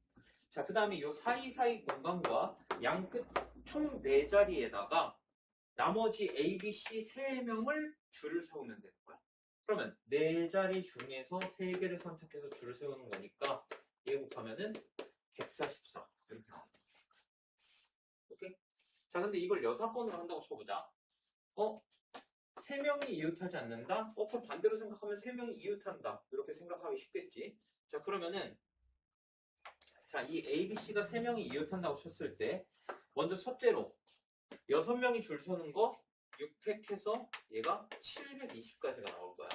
자, 그 다음에 이 사이사이 공간과 양 끝 총 4자리에다가 나머지 A, B, C 3명을 줄을 세우면 되는 거야. 그러면 4자리 중에서 3개를 선택해서 줄을 세우는 거니까 얘 곱하면은 144 이렇게 나옵니다. 오케이? 자, 근데 이걸 여사건으로 한다고 쳐보자. 3명이 이웃하지 않는다? 그럼 반대로 생각하면 3명이 이웃한다. 이렇게 생각하기 쉽겠지. 자, 그러면은 자, 이 A, B, C가 3명이 이웃한다고 쳤을 때 먼저 첫째로 6명이 줄 서는 거 6팩 해서 얘가 720까지가 나올 거야.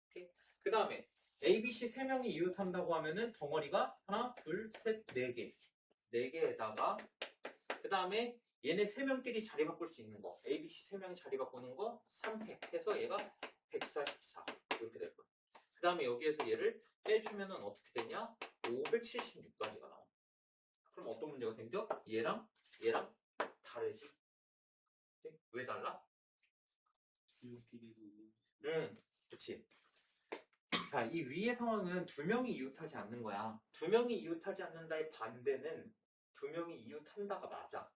오케이? 그 그 다음에 A, B, C 세 명이 이웃한다고 하면은 덩어리가 하나, 둘, 셋, 네 개. 네 개에다가 그 다음에 얘네 세 명끼리 자리 바꿀 수 있는 거 A, B, C 세 명이 자리 바꾸는 거 3팩 해서 얘가 144 이렇게 될 거야. 그 다음에 여기에서 얘를 빼주면은 어떻게 되냐? 576까지가 나와. 그럼 어떤 문제가 생겨? 얘랑 다르지? 왜 달라? 이웃끼리도 그치. 자, 이 위의 상황은 두 명이 이웃하지 않는 거야. 두 명이 이웃하지 않는다의 반대는 두 명이 이웃한다가 맞아.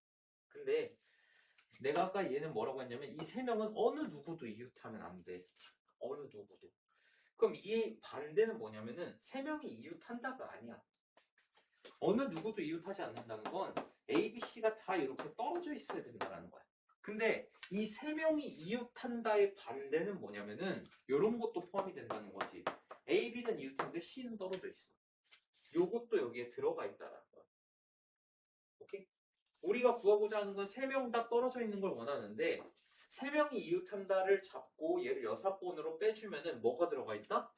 근데 내가 아까 얘는 뭐라고 했냐면 이 세 명은 어느 누구도 이웃하면 안 돼. 어느 누구도. 그럼 이 반대는 뭐냐면은 세 명이 이웃한다가 아니야. 어느 누구도 이웃하지 않는다는 건 A, B, C가 다 이렇게 떨어져 있어야 된다는 거야. 근데 이 세 명이 이웃한다의 반대는 뭐냐면은 이런 것도 포함이 된다는 거지. A, B는 이웃한데 C는 떨어져 있어. 요것도 여기에 들어가 있다는 거야. 오케이? 우리가 구하고자 하는 건 세 명 다 떨어져 있는 걸 원하는데 세 명이 이웃한다를 잡고 얘를 여사번으로 빼주면은 뭐가 들어가 있다?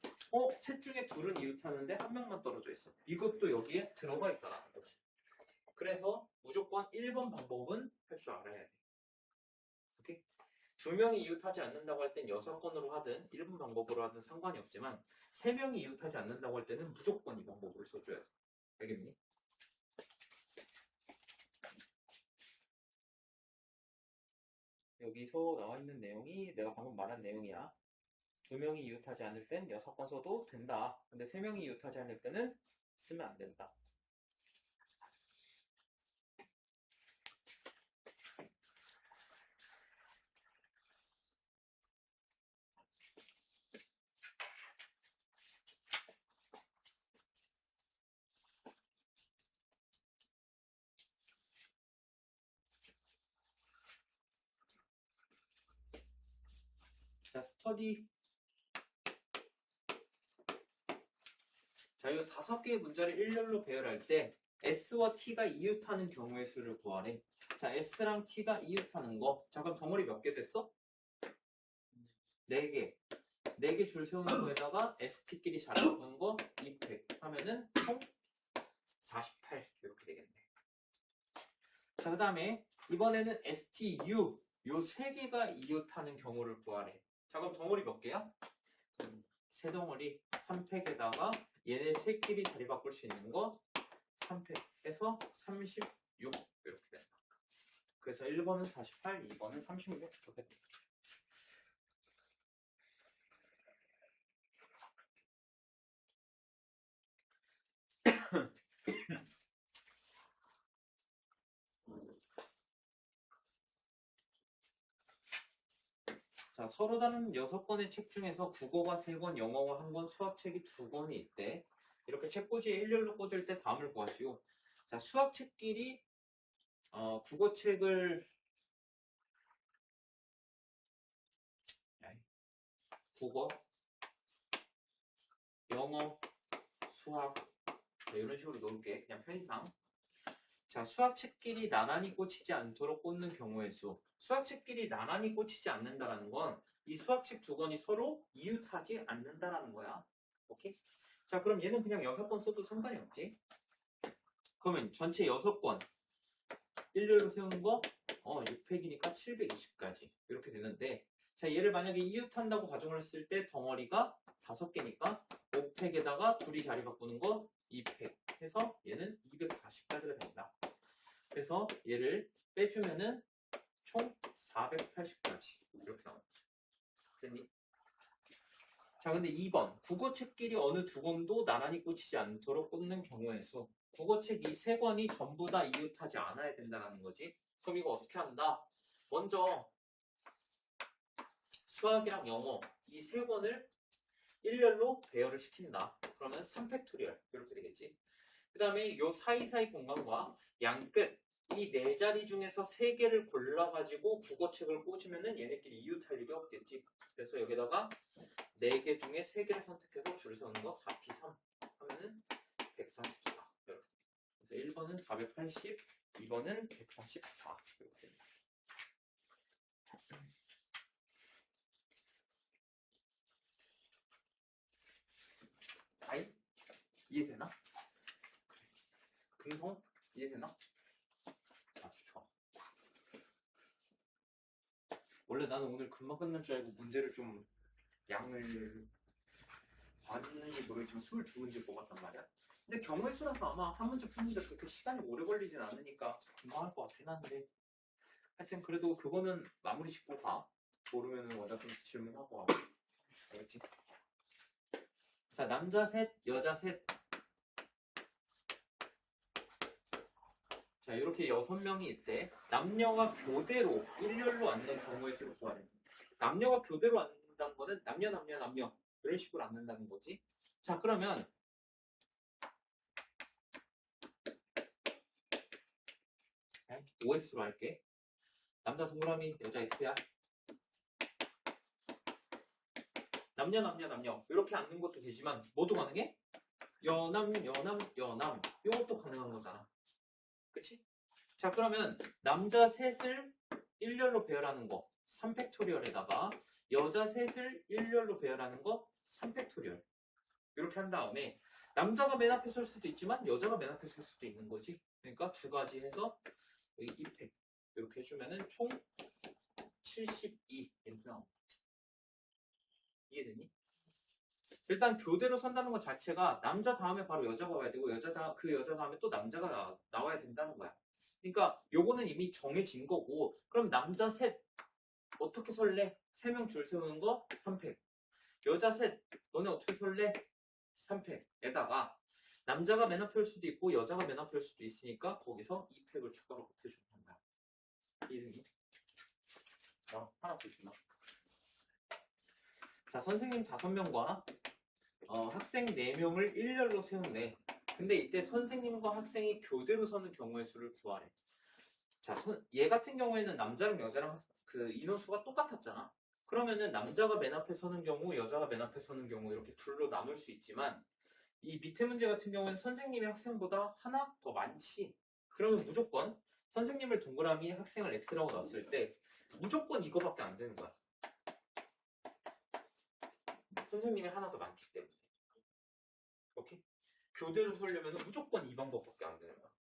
셋 중에 둘은 이웃하는데 한 명만 떨어져 있어. 이것도 여기에 들어가 있다는 거지. 그래서 무조건 1번 방법은 할 줄 알아야 돼. 오케이? 두 명이 이웃하지 않는다고 할 땐 여사건으로 하든 1번 방법으로 하든 상관이 없지만 세 명이 이웃하지 않는다고 할 때는 무조건 이 방법을 써줘야 돼. 알겠니? 여기서 나와 있는 내용이 내가 방금 말한 내용이야. 두 명이 이웃하지 않을 땐 6번 써도 된다. 근데 세 명이 이웃하지 않을 때는 쓰면 안 된다. 자, 스터디. 자, 이 5개의 문자를 일렬로 배열할 때 S와 T가 이웃하는 경우의 수를 구하래. 자, S랑 T가 이웃하는 거. 자, 그럼 덩어리 몇 개 됐어? 4개. 4개 줄 세우는 거에다가 ST끼리 잘 바꾸는 거 200 하면은 총 48 이렇게 되겠네. 자, 그 다음에 이번에는 STU 요 3개가 이웃하는 경우를 구하래. 자, 그럼 덩어리 몇 개야? 3덩어리 3팩에다가 얘네 새끼리 자리 바꿀 수 있는 거 3팩 해서 36 이렇게 된다. 그래서 1번은 48, 2번은 36 이렇게 된다. 자, 서로 다른 6권의 책 중에서 국어가 3권, 영어가 1권, 수학책이 2권이 있대. 이렇게 책꽂이에 일렬로 꽂을 때 다음을 구하시오. 자, 수학책끼리 국어책을 국어, 영어, 수학 자, 이런 식으로 놓을게. 그냥 편의상. 자, 수학책끼리 나란히 꽂히지 않도록 꽂는 경우의 수. 수학책끼리 나란히 꽂히지 않는다는 건 이 수학책 2권이 서로 이웃하지 않는다는 거야. 오케이? 자, 그럼 얘는 그냥 6번 써도 상관이 없지. 그러면 전체 6권 일렬로 세우는 거 6팩이니까 720까지 이렇게 되는데 자, 얘를 만약에 이웃한다고 가정을 했을 때 덩어리가 5개니까 5팩에다가 둘이 자리 바꾸는 거 2팩 해서 얘는 240까지가 된다. 그래서 얘를 빼주면은 총 480까지 이렇게 나옵니다. 됐니? 자, 근데 2번 국어책끼리 어느 2권도 나란히 꽂히지 않도록 꽂는 경우의 수. 국어책 이 3권이 전부 다 이웃하지 않아야 된다는 거지. 그럼 이거 어떻게 한다? 먼저 수학이랑 영어 이 3권을 일렬로 배열을 시킨다. 그러면 3팩토리얼 이렇게 되겠지. 그 다음에 이 사이사이 공간과 양끝 이 4자리 중에서 3개를 골라가지고 국어책을 꽂으면은 얘네끼리 이웃할 일이 없겠지. 그래서 여기다가 4개 중에 3개를 선택해서 줄 세우는 거 4P3 하면은 144 이렇게. 그래서 1번은 480, 2번은 144 이렇게 됩니다. 이해되나? 금성 이해되나? 아주 좋아. 원래 나는 오늘 금방 끝날 줄 알고 문제를 좀 양을 봤는지 모르겠지만 22문제 뽑았단 말이야. 근데 경우의 수라서 아마 한 문제 푸는데 그렇게 시간이 오래 걸리진 않으니까 금방 할 것 같긴 한데 하여튼 그래도 그거는 마무리 짓고 가. 모르면 원장쌤한테 질문하고 하고. 알겠지? 자, 남자 셋, 여자 셋. 자, 이렇게 6명이 있대. 남녀가 교대로 일렬로 앉는 경우의 수를 구하래. 남녀가 교대로 앉는다는 거는 남녀 이런 식으로 앉는다는 거지. 자, 그러면 OX로 할게. 남자 동그라미, 여자 X야. 남녀 이렇게 앉는 것도 되지만 뭐도 가능해? 여남 이것도 가능한 거잖아. 그치? 자, 그러면 남자 셋을 일렬로 배열하는 거 3팩토리얼에다가 여자 셋을 일렬로 배열하는 거 3팩토리얼 이렇게 한 다음에 남자가 맨 앞에 설 수도 있지만 여자가 맨 앞에 설 수도 있는 거지. 그러니까 두 가지 해서 여기 2팩 이렇게 해주면은 총 72 이렇게 나옵니다. 이해되니? 일단 교대로 선다는 것 자체가 남자 다음에 바로 여자가 와야 되고 그 여자 다음에 또 남자가 나와야 된다는 거야. 그러니까 요거는 이미 정해진 거고 그럼 남자 셋 어떻게 설래? 3명 줄 세우는 거 3팩 여자 셋 너네 어떻게 설래? 3팩에다가 남자가 맨 앞에 올 수도 있고 여자가 맨 앞에 올 수도 있으니까 거기서 2팩을 추가로 곱해주는 거야. 이해되니? 하나 더 있구나. 자, 선생님 5명과 학생 4명을 일렬로 세우네. 근데 이때 선생님과 학생이 교대로 서는 경우의 수를 구하래. 자, 얘 같은 경우에는 남자랑 여자랑 그 인원수가 똑같았잖아. 그러면은 남자가 맨 앞에 서는 경우, 여자가 맨 앞에 서는 경우 이렇게 둘로 나눌 수 있지만 이 밑에 문제 같은 경우에는 선생님이 학생보다 하나 더 많지. 그러면 무조건 선생님을 동그라미, 학생을 X라고 놨을 때 무조건 이거밖에 안 되는 거야. 선생님이 하나 더 많기 때문에. 오케이? 교대로 서려면 무조건 이 방법밖에 안 되는 거야.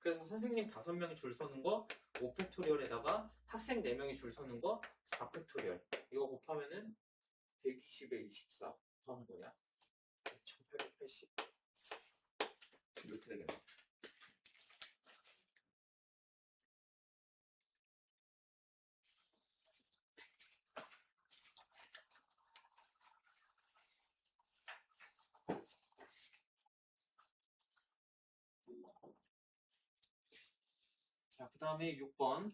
그래서 선생님 5명이 줄 서는 거 5팩토리얼에다가 학생 4명이 줄 서는 거 4팩토리얼. 이거 곱하면은 120에 24 더하면 뭐냐? 1880 이렇게 되겠네. 자, 그 다음에 6번.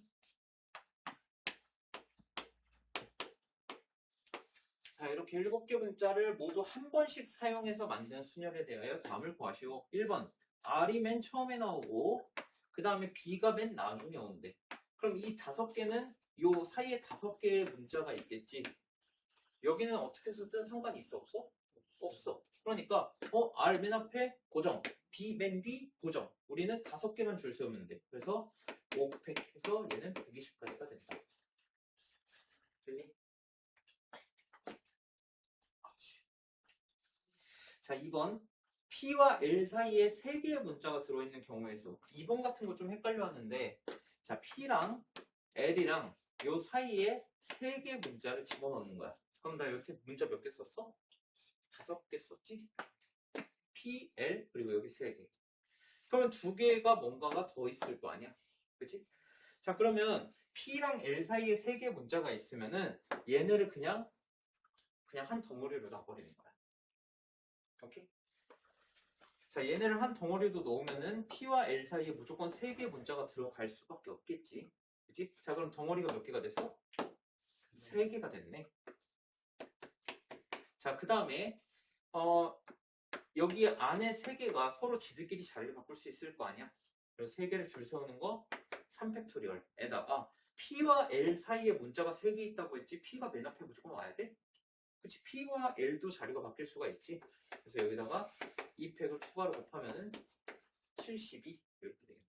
자, 이렇게 7개 문자를 모두 한 번씩 사용해서 만든 순열에 대하여 답을 구하시오. 1번. R이 맨 처음에 나오고, 그 다음에 B가 맨 나중에 오는데. 그럼 이 5개는 요 사이에 5개의 문자가 있겠지. 여기는 어떻게 쓰든 상관이 있어, 없어? 없어. 그러니까, R 맨 앞에 고정, B 맨 뒤 고정. 우리는 5개만 줄 세우면 돼. 그래서 5팩 해서 얘는 120까지가 된다. 됐니? 자, 2번. P와 L 사이에 3개의 문자가 들어있는 경우의 수. 2번 같은 거 좀 헷갈려 하는데, 자, P랑 L이랑 요 사이에 3개의 문자를 집어넣는 거야. 그럼 나 여기 문자 몇 개 썼어? 5개 썼지? P, L, 그리고 여기 3개. 그러면 2개가 뭔가가 더 있을 거 아니야? 그치? 자, 그러면 P랑 L 사이에 3개의 문자가 있으면은 얘네를 그냥 한 덩어리로 놔버리는 거야. 오케이? 자, 얘네를 한 덩어리로 놓으면은 P와 L 사이에 무조건 3개의 문자가 들어갈 수밖에 없겠지. 그치? 자, 그럼 덩어리가 몇 개가 됐어? 3개가 됐네. 자, 그 다음에 여기 안에 3개가 서로 지들끼리 자리를 바꿀 수 있을 거 아니야? 그래서 3개를 줄 세우는 거 3팩토리얼에다가 P와 L 사이에 문자가 3개 있다고 했지? P가 맨 앞에 무조건 와야 돼? 그치? P와 L도 자리가 바뀔 수가 있지? 그래서 여기다가 2팩을 추가로 곱하면은 72 이렇게 되겠네.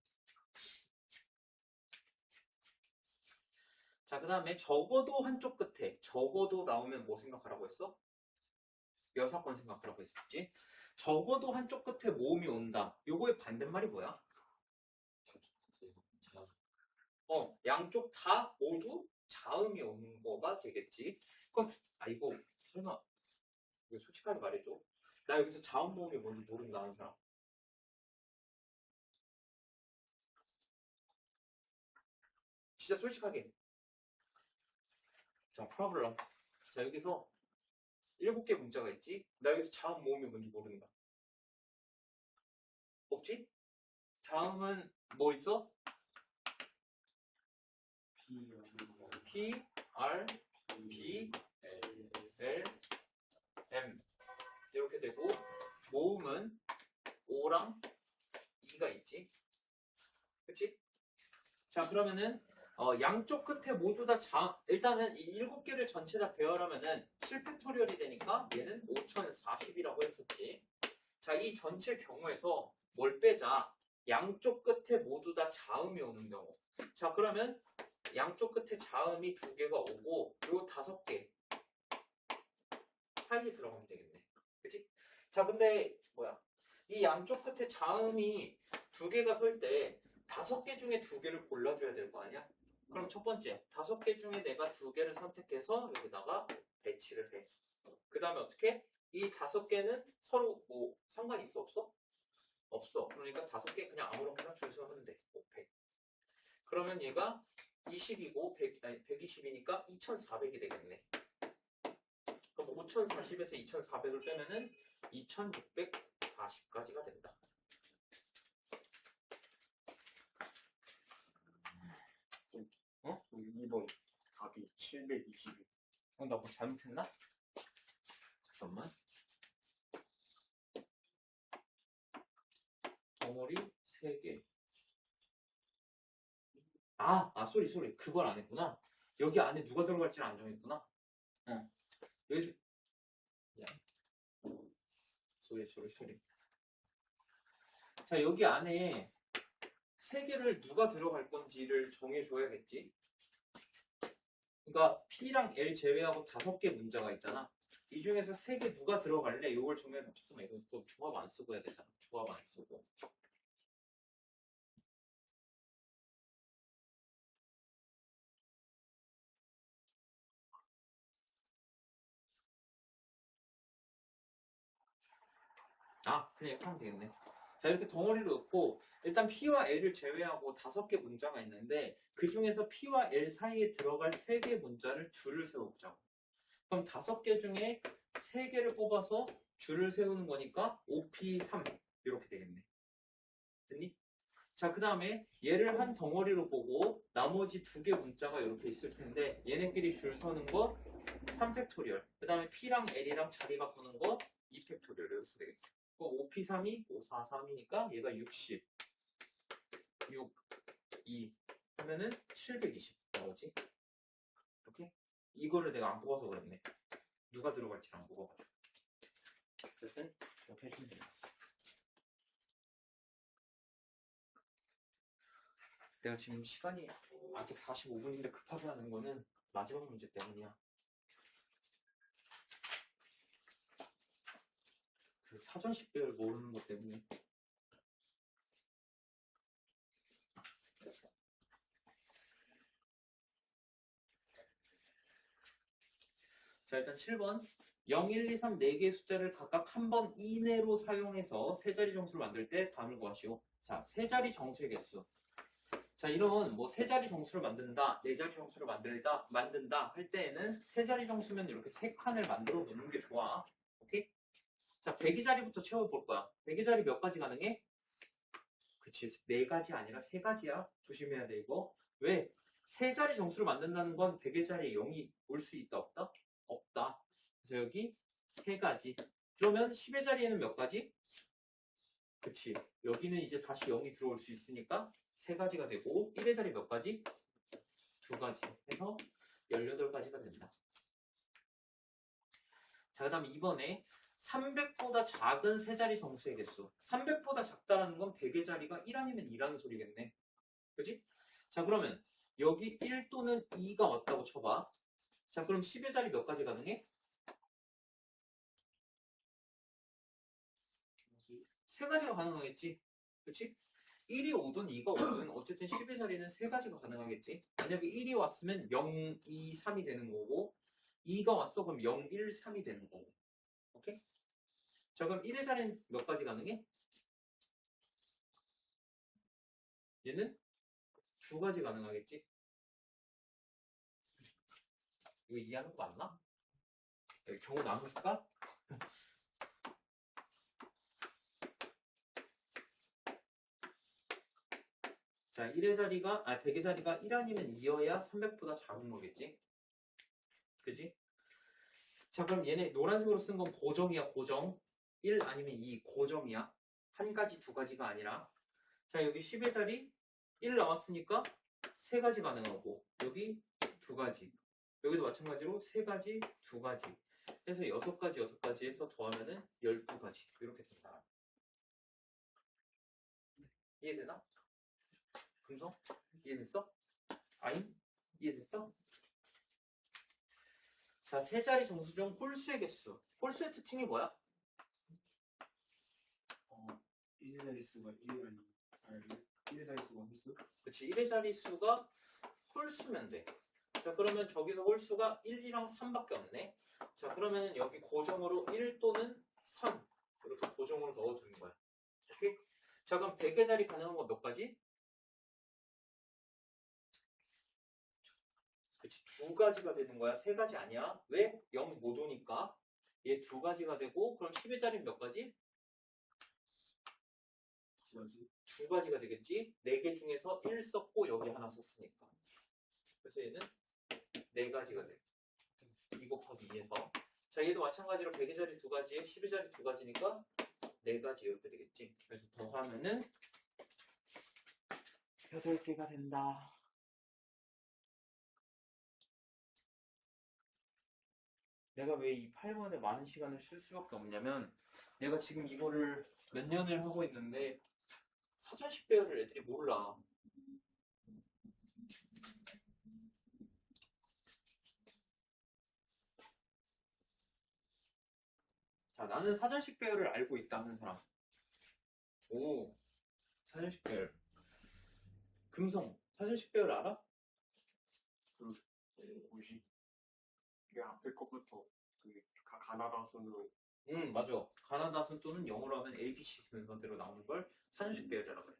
자, 그 다음에 적어도 한쪽 끝에 적어도 나오면 뭐 생각하라고 했어? 여사건 생각하라고 했었지? 적어도 한쪽 끝에 모음이 온다. 요거의 반대말이 뭐야? 양쪽 다 모두 자음이 오는 거가 되겠지. 그럼 이거 설마 이거 솔직하게 말해줘. 나 여기서 자음 모음이 뭔지 모른다 하는 사람. 진짜 솔직하게. 자, 프로블럼. 자, 여기서 7개 문자가 있지? 나 여기서 자음 모음이 뭔지 모른다. 없지? 자음은 뭐 있어? P, R, B, L, M 이렇게 되고 모음은 O랑 E가 있지? 그치? 자, 그러면은 양쪽 끝에 모두 다 일단은 이 7개를 전체 다 배열하면은 7팩토리얼이 되니까 얘는 5040이라고 했었지. 자, 이 전체 경우에서 뭘 빼자? 양쪽 끝에 모두 다 자음이 오는 경우. 자, 그러면 양쪽 끝에 자음이 2개가 오고 요 5개 사이에 들어가면 되겠네. 그치? 자, 근데 이 양쪽 끝에 자음이 2개가 설 때 5개 중에 2개를 골라줘야 될 거 아니야? 그럼 첫 번째, 5개 중에 내가 2개를 선택해서 여기다가 배치를 해. 그 다음에 어떻게? 이 5개는 서로 뭐 상관 있어 없어? 없어. 그러니까 5개 그냥 아무렇게나 줄 서면 돼. 5팩. 그러면 얘가 20이고 120이니까 2400이 되겠네. 그럼 5040에서 2400을 빼면은 2640까지가 된다. 여기 2번 답이 720. 나 뭐 잘못했나? 잠깐만. 덩어리 3개. 쏘리. 그걸 안 했구나. 여기 안에 누가 들어갈지를 안 정했구나. 여기서, 쏘리. 자, 여기 안에 3개를 누가 들어갈 건지를 정해줘야겠지. 그러니까 P랑 L 제외하고 5개 문자가 있잖아. 이 중에서 3개 누가 들어갈래? 이걸 정해서 잠깐만 이거 또 조합 안 쓰고 해야 되잖아. 조합 안 쓰고. 그냥 이렇게 하면 되겠네. 자, 이렇게 덩어리를 넣고 일단 P와 L을 제외하고 5개 문자가 있는데 그 중에서 P와 L 사이에 들어갈 3개 문자를 줄을 세워보자고. 그럼 5개 중에 3개를 뽑아서 줄을 세우는 거니까 5P3 이렇게 되겠네. 됐니? 자, 그 다음에 얘를 한 덩어리로 보고 나머지 2개 문자가 이렇게 있을 텐데 얘네끼리 줄 서는 거 3팩토리얼. 그 다음에 P랑 L이랑 자리 바꾸는 거 2팩토리얼 이렇게 되겠네. 5P3이 543이니까 얘가 60, 6, 2 하면은 720 나오지? 이렇게? 이거를 내가 안 뽑아서 그랬네. 누가 들어갈지 안 뽑아가지고. 어쨌든 이렇게 해주면 됩니다. 내가 지금 시간이 아직 45분인데 급하게 하는 거는 마지막 문제 때문이야. 그 사전 식별 모르는 것 때문에. 자, 일단 7번. 0, 1, 2, 3, 4개의 숫자를 각각 한 번 이내로 사용해서 세 자리 정수를 만들 때 다음을 구하시오. 자, 세 자리 정수의 개수. 자, 이런 뭐 세 자리 정수를 만든다, 네 자리 정수를 만든다 할 때에는 세 자리 정수면 이렇게 3칸을 만들어 놓는 게 좋아. 오케이? 자, 배기 자리부터 채워볼 거야. 배기 자리 몇 가지 가능해? 그치, 4가지 아니라 3가지야. 조심해야 돼, 이거. 왜? 세 자리 정수를 만든다는 건 배기 자리에 0이 올 수 있다, 없다? 없다. 그래서 여기 3가지. 그러면 10의 자리에는 몇 가지? 그치. 여기는 이제 다시 0이 들어올 수 있으니까 3가지가 되고 1의 자리 몇 가지? 2가지 해서 18가지가 된다. 자, 그 다음에 이번에 300보다 작은 세 자리 정수의 개수. 300보다 작다라는 건 100의 자리가 1 아니면 2라는 소리겠네. 그치? 자, 그러면 여기 1 또는 2가 왔다고 쳐봐. 자, 그럼 10의 자리 몇 가지 가능해? 세 가지가 가능하겠지. 그치? 1이 오든 2가 오든 어쨌든 10의 자리는 세 가지가 가능하겠지. 만약에 1이 왔으면 0, 2, 3이 되는 거고 2가 왔어 그럼 0, 1, 3이 되는 거고. 오케이? 자 그럼 1의 자리는 몇 가지 가능해? 얘는 두 가지 가능하겠지. 이거 이해하는 거 맞나? 여기 경우 나눠줄까? 자, 1의 자리가, 100의 자리가 1 아니면 2여야 300보다 작은 거겠지? 그지? 자, 그럼 얘네 노란색으로 쓴 건 고정이야, 고정. 1 아니면 2, 고정이야. 한 가지, 두 가지가 아니라. 자, 여기 10의 자리 1 나왔으니까 세 가지 가능하고, 여기 두 가지. 여기도 마찬가지로 세 가지, 두 가지. 해서 6가지, 6가지 해서 더하면은 12가지. 이렇게 된다. 이해되나? 금성? 이해됐어? 아잉? 이해됐어? 자, 세 자리 정수 중 홀수의 개수. 홀수의 특징이 뭐야? 1의 자릿수가 1이 아니면 1의 자릿수가 홀수? 그치, 1의 자릿수가 홀수면 돼. 자, 그러면 저기서 홀수가 1이랑 3밖에 없네. 자, 그러면 여기 고정으로 1 또는 3 이렇게 고정으로 넣어주는 거야. 오케이? 자, 그럼 100의 자리 가능한 건 몇 가지? 그치, 두 가지가 되는 거야. 세 가지 아니야. 왜? 0 못 오니까. 얘 두 가지가 되고, 그럼 10의 자리는 몇 가지? 두 가지가 되겠지? 네 개 중에서 1 썼고, 여기 하나 썼으니까. 그래서 얘는 네 가지가 돼. 2 곱하기 2에서. 자, 얘도 마찬가지로 100의 자리 두 가지에 10의 자리 두 가지니까 네 가지 이렇게 되겠지. 그래서 더하면은 8개가 된다. 내가 왜 이 8번에 많은 시간을 쓸 수밖에 없냐면 내가 지금 이거를 몇 년을 하고 있는데 사전식 배열을 애들이 몰라. 자, 나는 사전식 배열을 알고 있다 하는 사람. 오, 사전식 배열. 금성, 사전식 배열 알아? 뭐지? 이게 앞에 것부터 그게 가나다 순으로 맞아. 가나다 순 또는 영어로 하면 ABC 순서대로 나오는 걸 사전식 배열이라고 그래.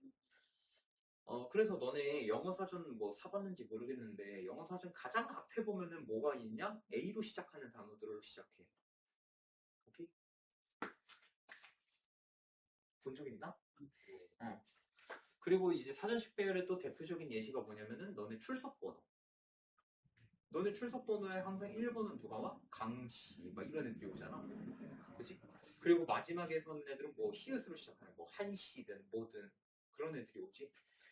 그래서 너네 영어 사전 뭐 사봤는지 모르겠는데 영어 사전 가장 앞에 보면은 뭐가 있냐? A로 시작하는 단어들로 시작해. 오케이? 본 적 있나? 그리고 이제 사전식 배열의 또 대표적인 예시가 뭐냐면은 너네 출석번호. 너네 출석번호에 항상 1번은 누가 와? 강씨 막 이런 애들이 오잖아. 그치? 그리고 마지막에 서는 애들은 뭐 히읗으로 시작하는 뭐 한씨든 뭐든 그런 애들이 오지.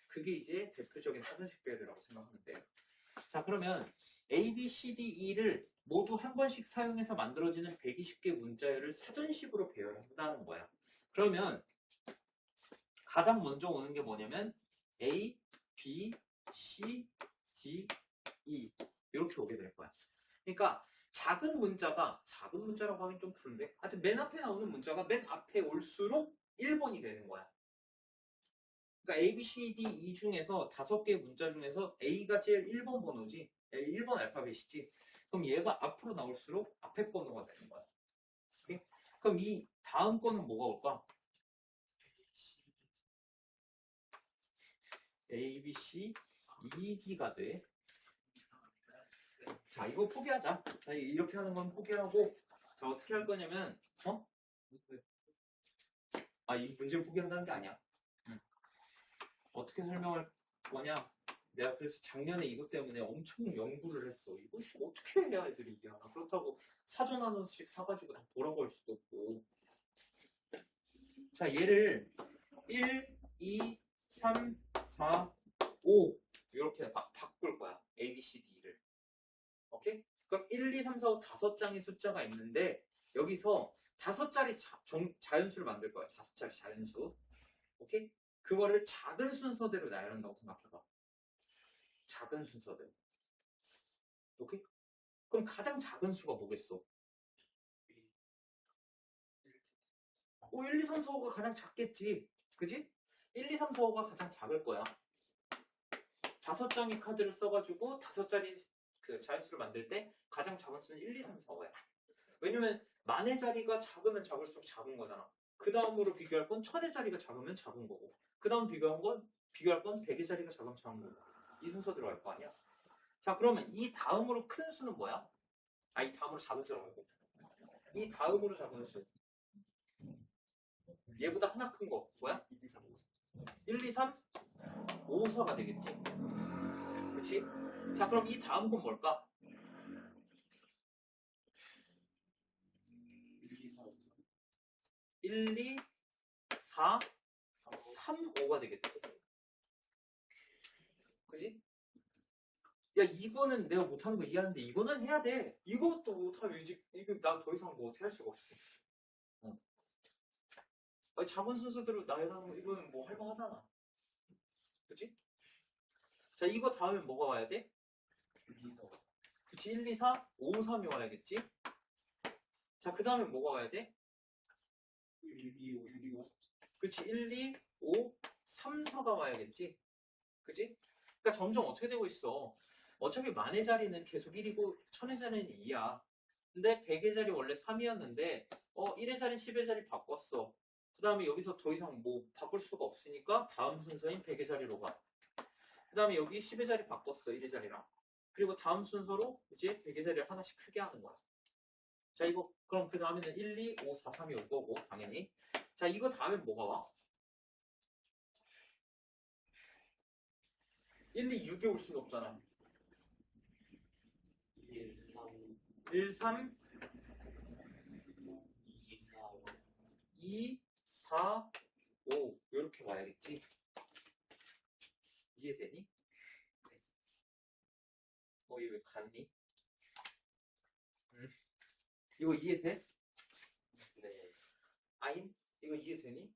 그게 이제 대표적인 사전식 배열이라고 생각하면 돼. 자, 그러면 A, B, C, D, E를 모두 한 번씩 사용해서 만들어지는 120개 문자열을 사전식으로 배열한다는 거야. 그러면 가장 먼저 오는 게 뭐냐면 A, B, C, D, E 이렇게 오게 될 거야. 그러니까 작은 문자라고 하긴 좀 푸른데 하여튼 맨 앞에 나오는 문자가 맨 앞에 올수록 1번이 되는 거야. 그러니까 A, B, C, D, E 중에서 5개의 문자 중에서 A가 제일 1번 번호지. 1번 알파벳이지. 그럼 얘가 앞으로 나올수록 앞에 번호가 되는 거야. 오케이? 그럼 이 다음 거는 뭐가 올까? A, B, C, E, D가 돼. 자, 이거 포기하자. 자, 이렇게 하는 건 포기하고, 자, 어떻게 할 거냐면, 이 문제를 포기한다는 게 아니야. 어떻게 설명할 거냐? 내가 그래서 작년에 이것 때문에 엄청 연구를 했어. 이것이 어떻게 해야 애들이 이해하나? 그렇다고 사전 하나씩 사가지고 다 보라고 할 수도 없고. 자, 얘를 1, 2, 3, 4, 5 이렇게 막 바꿀 거야. A, B, C, D를. 오케이? 그럼 1, 2, 3, 4, 5 5장의 숫자가 있는데 여기서 5자리 자연수를 만들 거야. 5자리 자연수. 오케이? 그거를 작은 순서대로 나열한다고 생각해봐. 작은 순서대로. 오케이? 그럼 가장 작은 수가 뭐겠어? 1, 2, 3, 4, 5가 가장 작겠지. 그지? 1, 2, 3, 4, 5가 가장 작을 거야. 5장의 카드를 써가지고 5자리 그 자연수를 만들 때 가장 작은 수는 1, 2, 3, 4, 5야. 왜냐면 만의 자리가 작으면 작을수록 작은 거잖아. 그 다음으로 비교할 건 1000의 자리가 작으면 작은 거고. 그 다음 비교할 건 100의 자리가 작으면 작은 거고. 이 순서대로 갈 거 아니야. 자, 그러면 이 다음으로 큰 수는 뭐야? 이 다음으로 작은 수라고. 이 다음으로 작은 수. 얘보다 하나 큰 거. 뭐야? 1, 2, 3, 5. 1, 2, 3, 5, 4가 되겠지. 그치? 자, 그럼 이 다음 건 뭘까? 1, 2, 4, 3, 5가 되겠지. 그지? 야, 이거는 내가 못하는 거 이해하는데 이거는 해야 돼. 이것도 못하면 이거 나 더 이상 뭐 어떻게 할 수가 없어. 작은 순서대로 나열하는 거 이거는 뭐 할만하잖아. 그치? 자, 이거 다음에 뭐가 와야 돼? 1, 2, 4, 5, 3이 와야겠지? 자, 그 다음에 뭐가 와야 돼? 1, 2, 5, 6, 2, 5. 그치? 1, 2, 5, 3, 4가 와야겠지? 그치? 그러니까 점점 어떻게 되고 있어? 어차피 만의 자리는 계속 1이고 1000의 자리는 2야. 근데 100의 자리 원래 3이었는데 1의 자리, 10의 자리 바꿨어. 그 다음에 여기서 더 이상 뭐 바꿀 수가 없으니까 다음 순서인 100의 자리로 가. 그 다음에 여기 10의 자리 바꿨어. 1의 자리랑. 그리고 다음 순서로 이제 100의 자리를 하나씩 크게 하는 거야. 자, 이거 그럼 그 다음에는 1, 2, 5, 4, 3이 올 거고 당연히. 자, 이거 다음에 뭐가 와? 1, 2, 6이 올 수는 없잖아. 1, 3, 2, 4, 5 이렇게 와야겠지. 이해되니? 얘 왜 갔니? 이거 이해돼? 네. 아인? 이거 이해되니?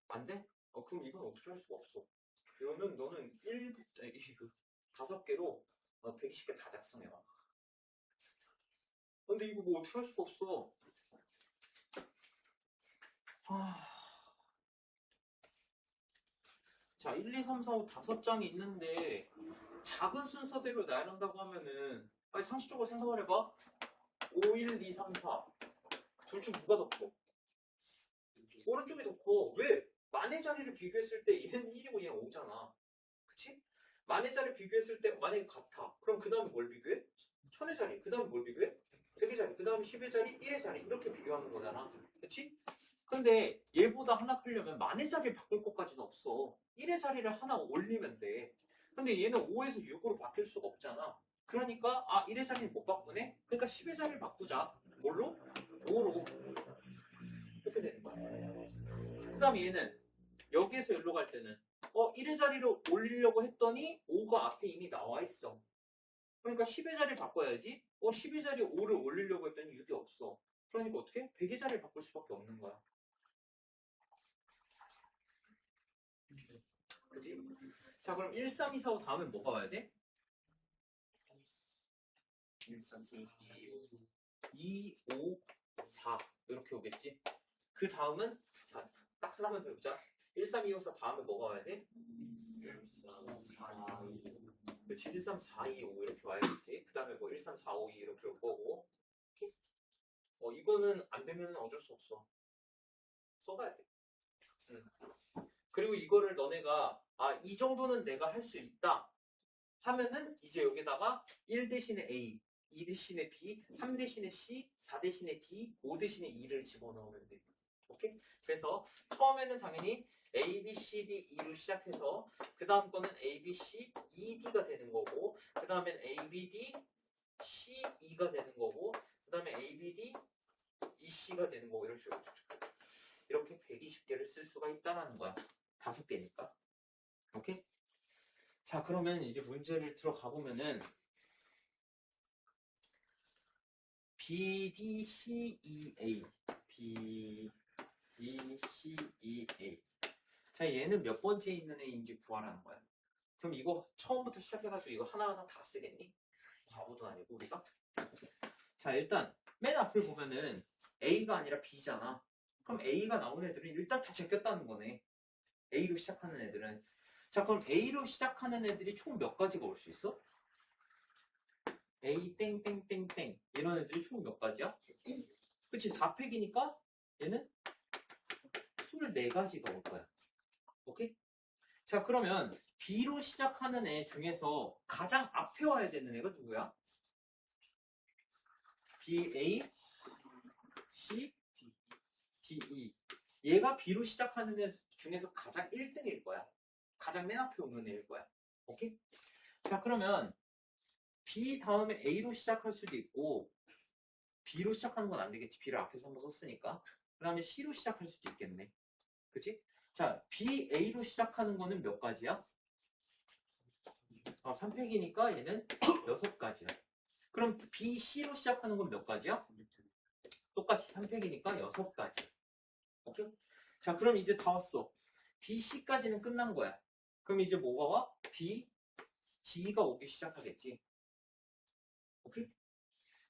안 돼? 그럼 이건 어떻게 할 수가 없어. 이거는 너는 5개로 120개 다 작성해봐. 근데 이거 뭐 어떻게 할 수가 없어. 자, 1, 2, 3, 4, 5 5장이 있는데 작은 순서대로 나열한다고 하면은 상식적으로 생각을 해봐. 5, 1, 2, 3, 4 둘 중 누가 더 커? 오른쪽이 더 커. 왜? 만의 자리를 비교했을 때 얘는 1이고 얘는 5잖아. 그치? 만의 자리를 비교했을 때 만약에 같아. 그럼 그 다음에 뭘 비교해? 1000의 자리. 그 다음에 뭘 비교해? 100의 자리. 그 다음에 10의 자리, 1의 자리. 이렇게 비교하는 거잖아. 그치? 근데 얘보다 하나 크려면 만의 자리를 바꿀 것까지는 없어. 1의 자리를 하나 올리면 돼. 근데 얘는 5에서 6으로 바뀔 수가 없잖아. 그러니까 1의 자리를 못 바꾸네? 그러니까 10의 자리를 바꾸자. 뭘로? 5로. 이렇게 되는 거야. 그 다음에 얘는 여기에서 여기로 갈 때는 1의 자리로 올리려고 했더니 5가 앞에 이미 나와 있어. 그러니까 10의 자리를 바꿔야지. 10의 자리에 5를 올리려고 했더니 6이 없어. 그러니까 어떻게? 100의 자리를 바꿀 수밖에 없는 거야. 그치? 자, 그럼 1, 3, 2, 4, 5 다음에 뭐가 와야 돼? 1, 3, 4, 2, 5, 4 이렇게 오겠지? 그 다음은 자, 딱 하나만 더 해보자. 1, 3, 2, 5, 4 다음에 뭐가 와야 돼? 1, 3, 4, 2, 5. 그렇지. 1, 3, 4, 2, 5 이렇게 와야겠지. 그 다음에 뭐 1, 3, 4, 5, 2 이렇게 올 거고. 이거는 안 되면 어쩔 수 없어. 써봐야 돼. 그리고 이거를 너네가 이 정도는 내가 할 수 있다 하면은 이제 여기다가 1 대신에 A, 2 대신에 B, 3 대신에 C, 4 대신에 D, 5 대신에 E를 집어넣으면 돼. 오케이? 그래서 처음에는 당연히 A, B, C, D, E로 시작해서 그 다음 거는 A, B, C, E, D가 되는 거고 그 다음엔 A, B, D, C, E가 되는 거고 그 다음에 A, B, D, E, C가 되는 거고 이런 식으로 쭉쭉 이렇게 120개를 쓸 수가 있다는 거야. 5개니까. 오케이? 자, 그러면 이제 문제를 들어가 보면은 B, D, C, E, A B, D, C, E, A 자, 얘는 몇 번째 있는 애인지 구하라는 거야. 그럼 이거 처음부터 시작해가지고 이거 하나하나 다 쓰겠니? 바보도 아니고 우리가. 자, 일단 맨 앞을 보면은 A가 아니라 B잖아. 그럼 A가 나온 애들은 일단 다 제꼈다는 거네. A로 시작하는 애들은. 자, 그럼 A로 시작하는 애들이 총 몇 가지가 올 수 있어? A 땡땡땡땡 이런 애들이 총 몇 가지야? 그치, 4팩이니까 얘는 24가지가 올 거야. 오케이? 자, 그러면 B로 시작하는 애 중에서 가장 앞에 와야 되는 애가 누구야? B, A, C, D, E. 얘가 B로 시작하는 애 중에서 가장 1등일 거야. 가장 맨 앞에 오는 애일 거야. 오케이? 자, 그러면 B 다음에 A로 시작할 수도 있고 B로 시작하는 건 안 되겠지. B를 앞에서 한번 썼으니까. 그 다음에 C로 시작할 수도 있겠네. 그치? 자, B, A로 시작하는 거는 몇 가지야? 3팩이니까 얘는 6가지야. 그럼 B, C로 시작하는 건 몇 가지야? 똑같이 3팩이니까 6가지. 오케이? 자, 그럼 이제 다 왔어. B, C까지는 끝난 거야. 그럼 이제 뭐가 와? B, D가 오기 시작하겠지. 오케이?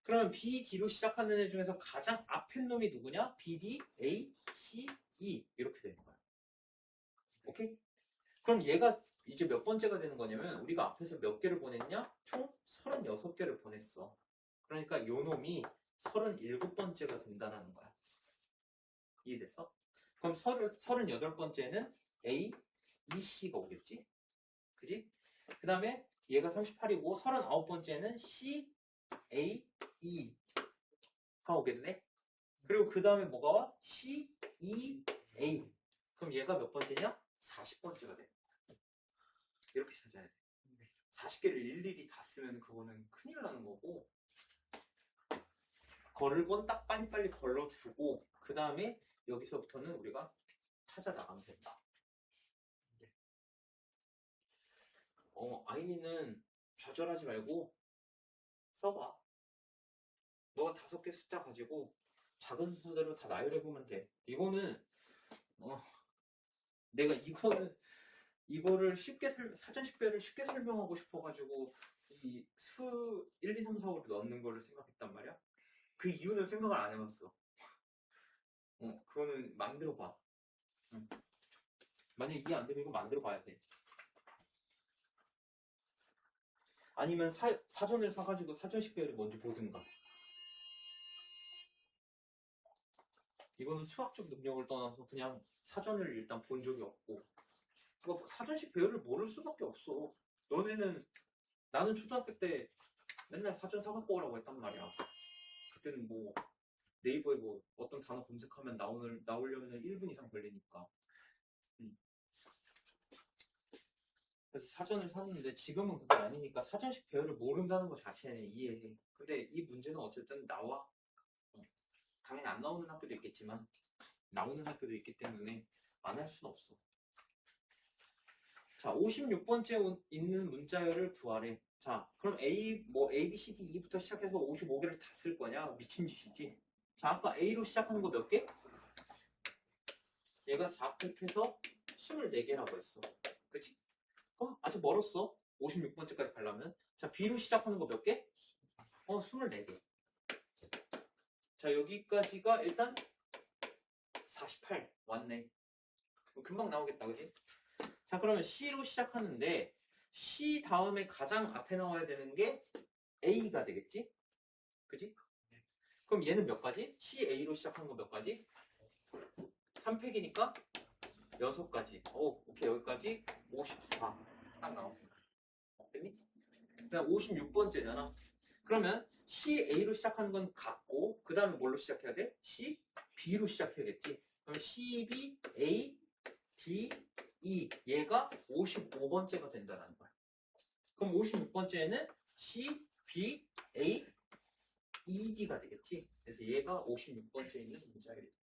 그러면 B, D로 시작하는 애 중에서 가장 앞에 놈이 누구냐? B, D, A, C, E 이렇게 되는 거야. 오케이? 그럼 얘가 이제 몇 번째가 되는 거냐면 우리가 앞에서 몇 개를 보냈냐? 총 36개를 보냈어. 그러니까 요 놈이 37번째가 된다는 거야. 이해됐어? 그럼 38번째는 A, E, C가 오겠지? 그지? 그 다음에 얘가 38이고 39번째는 C, A, E가 오겠네? 그리고 그 다음에 뭐가 와? C, E, A. 그럼 얘가 몇 번째냐? 40번째가 돼. 이렇게 찾아야 돼. 40개를 일일이 다 쓰면 그거는 큰일 나는 거고, 걸을 건 딱 빨리빨리 걸러주고 그 다음에 여기서부터는 우리가 찾아 나가면 된다. 아이니는 좌절하지 말고 써봐. 너가 5개 숫자 가지고 작은 순서대로 다 나열해보면 돼. 이거는 내가 이거를 사전 식별을 쉽게 설명하고 싶어가지고 이 수 1, 2, 3, 4, 5를 넣는 거를 생각했단 말이야. 그 이유는 생각을 안 해봤어. 그거는 만들어봐. 만약 이해 안 되면 이거 만들어봐야 돼. 아니면 사전을 사가지고 사전 식별을 먼저 보든가. 이거는 수학적 능력을 떠나서 그냥 사전을 일단 본 적이 없고, 그거 사전식 배열을 모를 수밖에 없어. 나는 초등학교 때 맨날 사전 사갖고 오라고 했단 말이야. 그때는 뭐 네이버에 뭐 어떤 단어 검색하면 나오려면 1분 이상 걸리니까. 그래서 사전을 샀는데 지금은 그게 아니니까 사전식 배열을 모른다는 것 자체는 이해해. 근데 이 문제는 어쨌든 나와. 당연히 안 나오는 학교도 있겠지만 나오는 학교도 있기 때문에 안 할 수는 없어. 자, 56번째 있는 문자열을 구하래. 자, 그럼 A, B, C, D, E부터 시작해서 55개를 다 쓸 거냐? 미친 짓이지. 자, 아까 A로 시작하는 거 몇 개? 얘가 4팩해서 24개라고 했어. 그치? 아직 멀었어. 56번째까지 가려면. 자, B로 시작하는 거 몇 개? 24개. 자, 여기까지가 일단 48 왔네. 금방 나오겠다, 그지? 자, 그러면 C로 시작하는데 C 다음에 가장 앞에 나와야 되는 게 A가 되겠지? 그지? 그럼 얘는 몇 가지? C, A로 시작한 거 몇 가지? 3팩이니까 6가지. 오케이, 여기까지 54. 딱 나왔어. 됐니? 그다음 56번째잖아. 그러면 C, A로 시작하는 건 같고, 그 다음에 뭘로 시작해야 돼? C, B로 시작해야겠지. 그럼 C, B, A, D, E. 얘가 55번째가 된다는 거야. 그럼 56번째는 C, B, A, E, D가 되겠지. 그래서 얘가 56번째에 있는 문자열이다.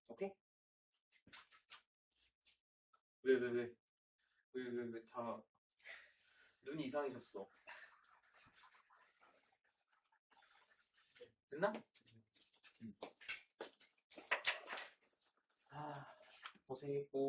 오케이? 왜 다 눈이 이상해졌어. 됐나? 고생했고.